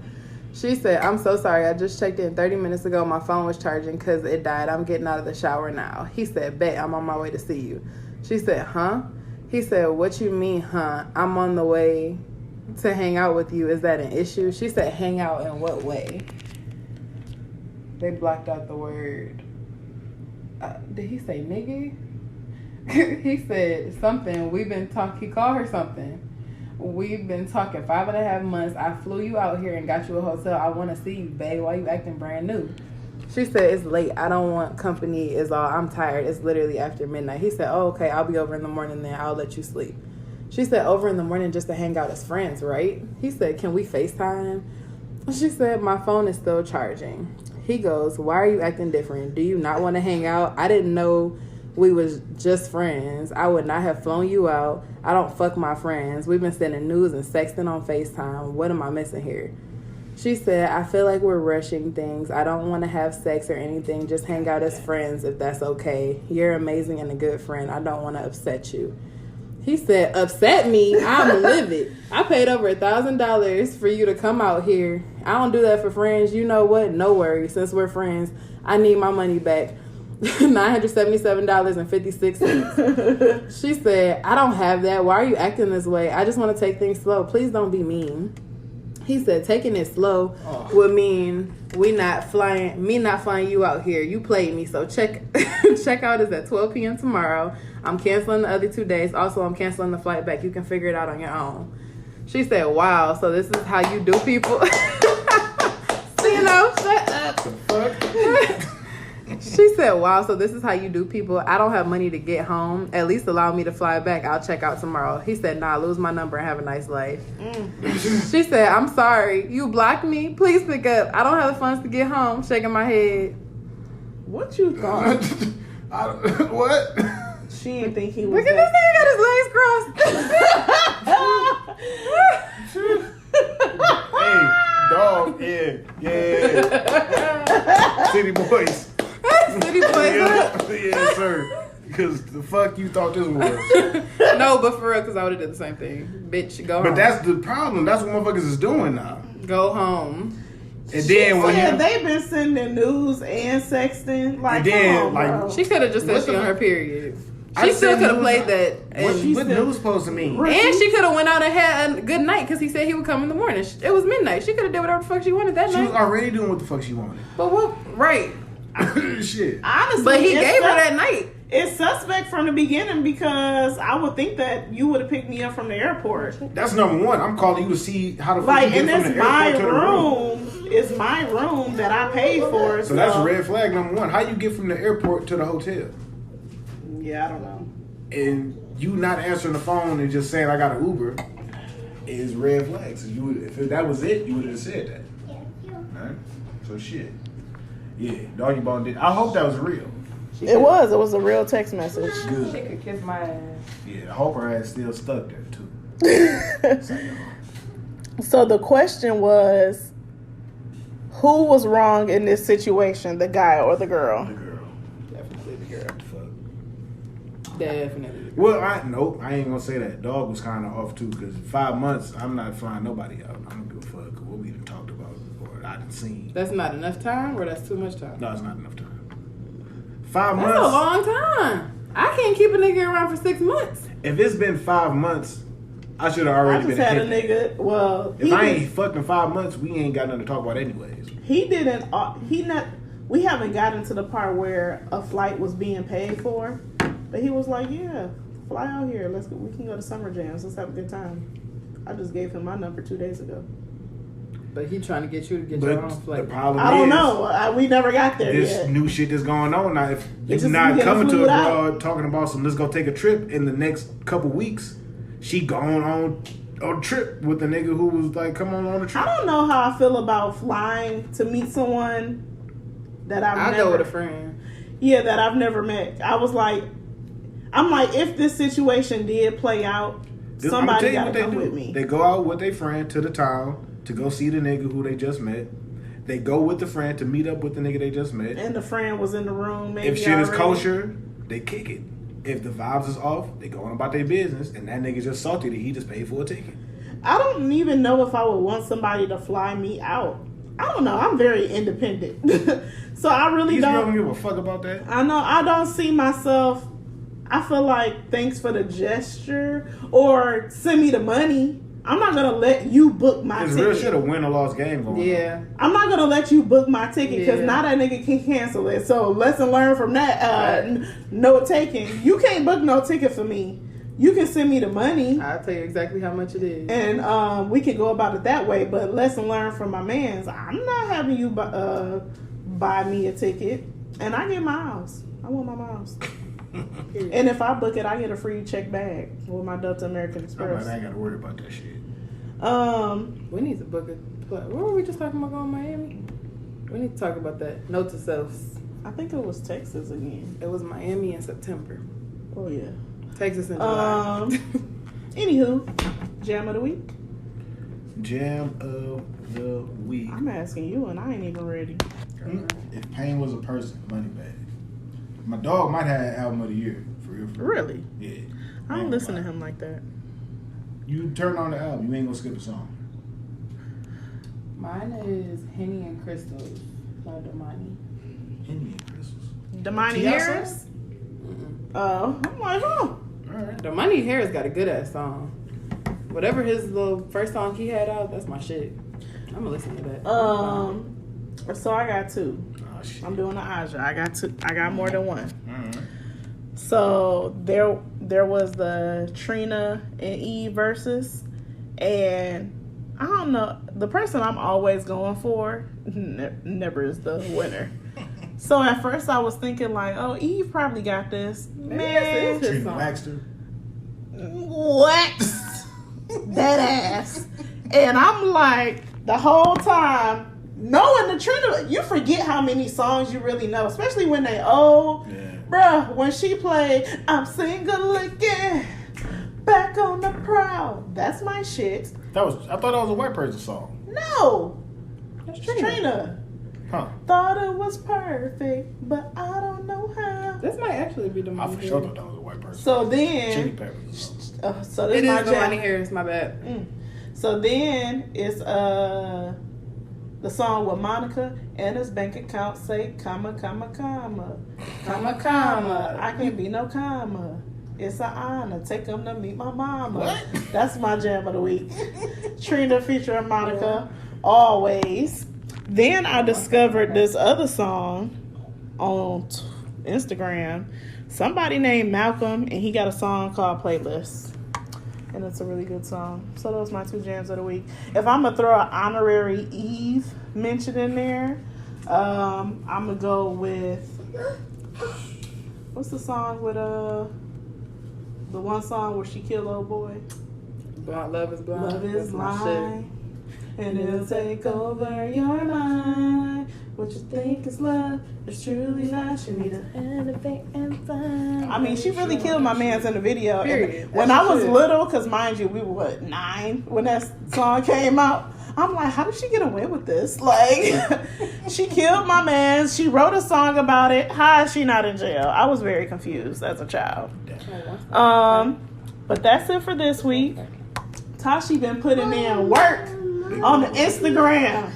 D: She said, "I'm so sorry. I just checked in 30 minutes ago. My phone was charging because it died. I'm getting out of the shower now." He said, "Bet, I'm on my way to see you." She said, "Huh?" He said, "What you mean, huh? I'm on the way to hang out with you. Is that an issue?" She said, "Hang out in what way?" They blocked out the word. Did he say nigga? He said something. He called her something. "We've been talking 5.5 months. I flew you out here and got you a hotel. I want to see you, babe. Why you acting brand new?" She said, "It's late. I don't want company is all. I'm tired. It's literally after midnight." He said, "Oh, okay. I'll be over in the morning then. I'll let you sleep." She said, "Over in the morning just to hang out as friends, right?" He said, "Can we FaceTime?" She said, "My phone is still charging." He goes, "Why are you acting different? Do you not want to hang out? I didn't know we was just friends. I would not have flown you out. I don't fuck my friends. We've been sending news and sexting on FaceTime. What am I missing here?" She said, "I feel like we're rushing things. I don't want to have sex or anything. Just hang out as friends if that's okay. You're amazing and a good friend. I don't want to upset you." He said, "Upset me? I'm livid. I paid over $1,000 for you to come out here. I don't do that for friends. You know what? No worries. Since we're friends, I need my money back. $977.56. She said, "I don't have that. Why are you acting this way? I just want to take things slow. Please don't be mean." He said, "Taking it slow would mean me not flying you out here. You played me, so check out is at 12 p.m. tomorrow. I'm canceling the other 2 days. Also, I'm canceling the flight back. You can figure it out on your own." She said, "Wow, so this is how you do people." Shut up. She said, "Wow, so this is how you do people. I don't have money to get home. At least allow me to fly back. I'll check out tomorrow." He said, "Nah, lose my number and have a nice life." She said, "I'm sorry. You blocked me? Please pick up. I don't have the funds to get home." Shaking my head.
A: What you thought?
E: What?
A: She didn't think he was.
D: Look at this nigga got his legs crossed.
E: Hey, dog. Yeah. City boys.
D: City boys.
E: Yeah, sir. Because the fuck you thought this was?
D: No, but for real, because I would have did the same thing. Bitch, go home.
E: But that's the problem. That's what motherfuckers is doing now.
D: Go home.
E: And then when you,
A: they've been sending news and sexting, like,
E: and then,
A: come on,
E: like,
A: bro.
D: She could have just said
E: What
D: she
E: the
D: on her
E: fuck?
D: period.
E: I
D: She still
E: said
D: could have
E: news-
D: played that.
E: what
D: And
E: news supposed to mean?
D: and she could have went out and had a good night because he said he would come in the morning. It was midnight. She could have did whatever the fuck she wanted that
E: She
D: night.
E: was already doing what the fuck she wanted.
D: But what? Right.
E: Shit.
A: Honestly,
D: But he
A: it's
D: gave her that night.
A: It's suspect from the beginning because I would think that you would have picked me up from the airport.
E: That's number one. I'm calling you to see how the fuck
A: Like,
E: you
A: and
E: get from
A: it's
E: the
A: my
E: airport to the room.
A: room. It's my room that I paid for.
E: So that's red flag number one. How you get from the airport to the hotel?
A: Yeah, I don't know.
E: And you not answering the phone and just saying I got an Uber is red flag. So you would, if that was it, you would have said that. Right? So shit. Yeah, Doggy Bone did. I hope that was real.
A: It was a real text message.
E: Good.
D: She could kiss my ass.
E: Yeah, I hope her ass still stuck there too.
A: So the question was, who was wrong in this situation, the guy or the girl?
E: The girl.
D: Definitely the girl.
E: Fuck.
D: Definitely.
E: Well, I ain't gonna say that. Dog was kind of off too because 5 months, I'm not flying nobody out. I don't give a fuck what we done talked about or I done seen.
D: That's not enough time, or that's too much time?
E: No, it's not enough time. 5
D: That's
E: months.
D: a long time. I can't keep a nigga around for 6 months.
E: If it's been 5 months, I should have
A: I
E: already
A: just
E: been
A: had a
E: hit.
A: nigga. Well,
E: If I ain't fucking 5 months, we ain't got nothing to talk about anyways.
A: he didn't. We haven't gotten to the part where a flight was being paid for, but he was like, "Yeah, fly out here. We can go to summer jams. Let's have a good time." I just gave him my number 2 days ago.
D: But he trying to get you to get your own
E: But
D: flight.
E: the problem
A: I don't
E: is,
A: know. We never got there
E: this
A: yet.
E: new shit that's going on now. If
A: It's
E: you're
A: just
E: not
A: getting
E: coming to
A: flued out.
E: abroad talking about some, let's go take a trip in the next couple weeks, she going on a trip with the nigga who was like, come on a trip.
A: I don't know how I feel about flying to meet someone that I'll
D: go with a friend.
A: Yeah, that I've never met. I'm like, if this situation did play out, somebody
E: I'ma
A: gotta come with me.
E: They go out with their friend to the town to go see the nigga who they just met. They go with the friend to meet up with the nigga they just met.
A: And the friend was in the room. Maybe
E: If shit is
A: already.
E: kosher, they kick it. If the vibes is off, they go on about their business, and that nigga just salty that he just paid for a ticket.
A: I don't even know if I would want somebody to fly me out. I don't know. I'm very independent. So I really
E: These girls
A: don't.
E: don't give a fuck about that.
A: I know. I don't see myself. I feel like thanks for the gesture or send me the money. I'm not going to let you book my
E: It's
A: ticket.
E: real shit a win or loss game going on.
D: Yeah.
A: I'm not going to let you book my ticket because
D: Yeah.
A: now that nigga can cancel it. So lesson learned from that. No taking. You can't book no ticket for me. You can send me the money.
D: I'll tell you exactly how much it is.
A: And we can go about it that way. But lesson learned from my mans, I'm not having you buy me a ticket. And I get miles. I want my miles. And if I book it, I get a free check bag with my Delta American Express.
E: I ain't got to worry about that shit.
D: We need to book a play. What were we just talking about going to Miami? We need to talk about that. Note to self.
A: I think it was Texas again.
D: It was Miami in September.
A: Oh, yeah.
D: Texas in July.
A: Anywho, jam of the week.
E: Jam of the week.
A: I'm asking you, and I ain't even ready.
E: If pain was a person, money bag. My dog might have album of the year. For real.
A: Really?
E: Yeah.
A: I don't listen to him like that.
E: You turn on the album, you ain't gonna skip a song.
D: Mine is Henny and Crystals by Damani.
E: Henny and Crystals.
A: Damani
E: T.I.
A: Harris? Oh, I'm like, oh.
E: Alright.
D: Damani Harris got a good ass song. Whatever his little first song he had out, that's my shit. I'm gonna listen to that.
A: So I got two.
E: Oh, shit.
A: I'm doing the Aja. I got two. I got more than one.
E: Alright.
A: So there was the Trina and Eve versus, and I don't know, the person I'm always going for never is the winner. So at first I was thinking like, oh, Eve probably got this. Man,
D: His
E: Trina
D: song.
E: Baxter.
A: what? That ass. And I'm like, the whole time, knowing the Trina, you forget how many songs you really know, especially when they old.
E: Yeah.
A: Bruh, when she played I'm Single Again, Back on the Prowl, that's my shit.
E: I thought that was a white person song.
A: No,
D: That's
A: it's
D: Trina.
A: Trina.
E: Huh.
A: Thought it was perfect, but I don't know how.
D: This might actually be Damani
E: I for sure thought that was a white person.
A: So
E: Chili
A: then,
E: Peppers.
A: so this
D: It
A: is
D: is
A: my
D: Damani
A: jam.
D: Harris, my bad.
A: So then it's the song with Monica and his bank account say comma comma comma comma comma. I can't be no comma. It's an honor. Take them to meet my mama.
E: What?
A: That's my jam of the week. Trina featuring Monica, always. Then I discovered this other song on Instagram. Somebody named Malcolm, and he got a song called Playlist. And it's a really good song. So those are my 2 jams of the week. If I'm going to throw an honorary Eve mention in there, I'm going to go with... What's the song with... the one song where she killed old boy?
D: Love is blind.
A: Love is
D: That's my shit.
A: blind. And it'll take over your mind. What you think is love is truly not. You need to elevate and find. I mean, she really killed my man's in the video.
D: Period.
A: And when I was little, because mind you, we were 9 when that song came out. I'm like, how did she get away with this? Like, she killed my man. She wrote a song about it. How is she not in jail? I was very confused as a child. But that's it for this week. Tashi been putting in work on the Instagram.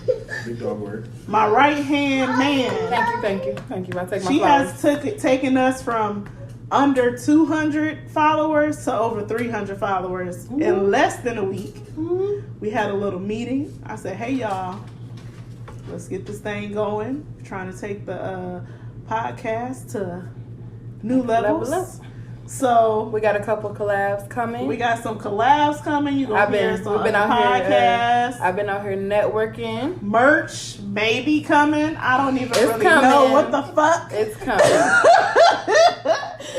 E: Big dog work.
A: My right hand man.
D: Thank you. I take my
A: She
D: flowers.
A: has taken us from under 200 followers to over 300 followers in less than a week. We had a little meeting. I said, hey y'all, let's get this thing going. Trying to take the podcast to new levels.
D: Level up.
A: So
D: We got a couple collabs coming.
A: we got some collabs coming. You gonna hear us on
D: we've been
A: the
D: out
A: podcast.
D: here. I've been out here networking.
A: Merch maybe coming. I don't even
D: It's
A: really
D: coming.
A: know what the fuck.
D: It's coming.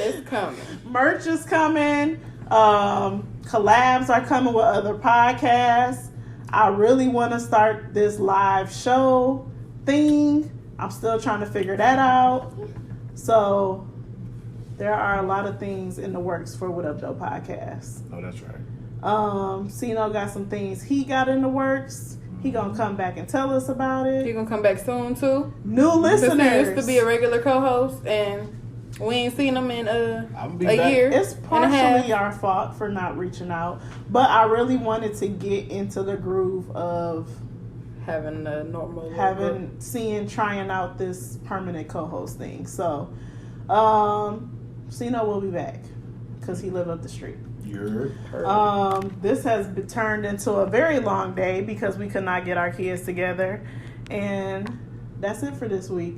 D: It's coming.
A: Merch is coming. Collabs are coming with other podcasts. I really want to start this live show thing. I'm still trying to figure that out. So there are a lot of things in the works for What Up Doe podcast.
E: Oh, that's right.
A: Sino got some things he got in the works. He gonna come back and tell us about
D: You
A: it.
D: gonna come back soon too?
A: New
D: Since he
A: listeners.
D: used to be a regular co-host, and we ain't seen him in
E: I'll be
D: a
E: back.
D: year.
A: It's
D: and a
A: partially
D: half.
A: our fault for not reaching out, but I really wanted to get into the groove of
D: Having a normal group.
A: trying out this permanent co-host thing. So, Sino will be back because he live up the street.
E: You're
A: This has been turned into a very long day because we could not get our kids together, and that's it for this week.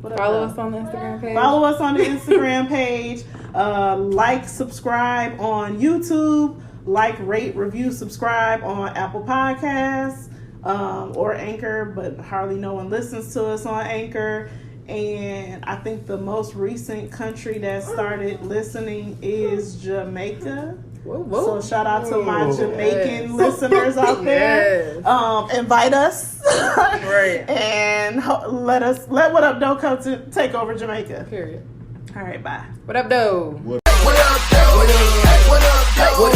A: What up,
D: Follow
A: though?
D: us on the Instagram page.
A: Follow us on the Instagram page. Like, subscribe on YouTube. Like, rate, review, subscribe on Apple Podcasts or Anchor, but hardly no one listens to us on Anchor. And I think the most recent country that started listening is Jamaica.
D: Whoa, whoa.
A: So shout out to my
E: Whoa.
A: Jamaican
D: Yes.
A: listeners out there.
D: Yes.
A: Invite us.
D: Right.
A: And let What Up Doe come to take over Jamaica.
D: Period.
A: All right, bye.
D: What up, though?
C: What up, though? What up, though?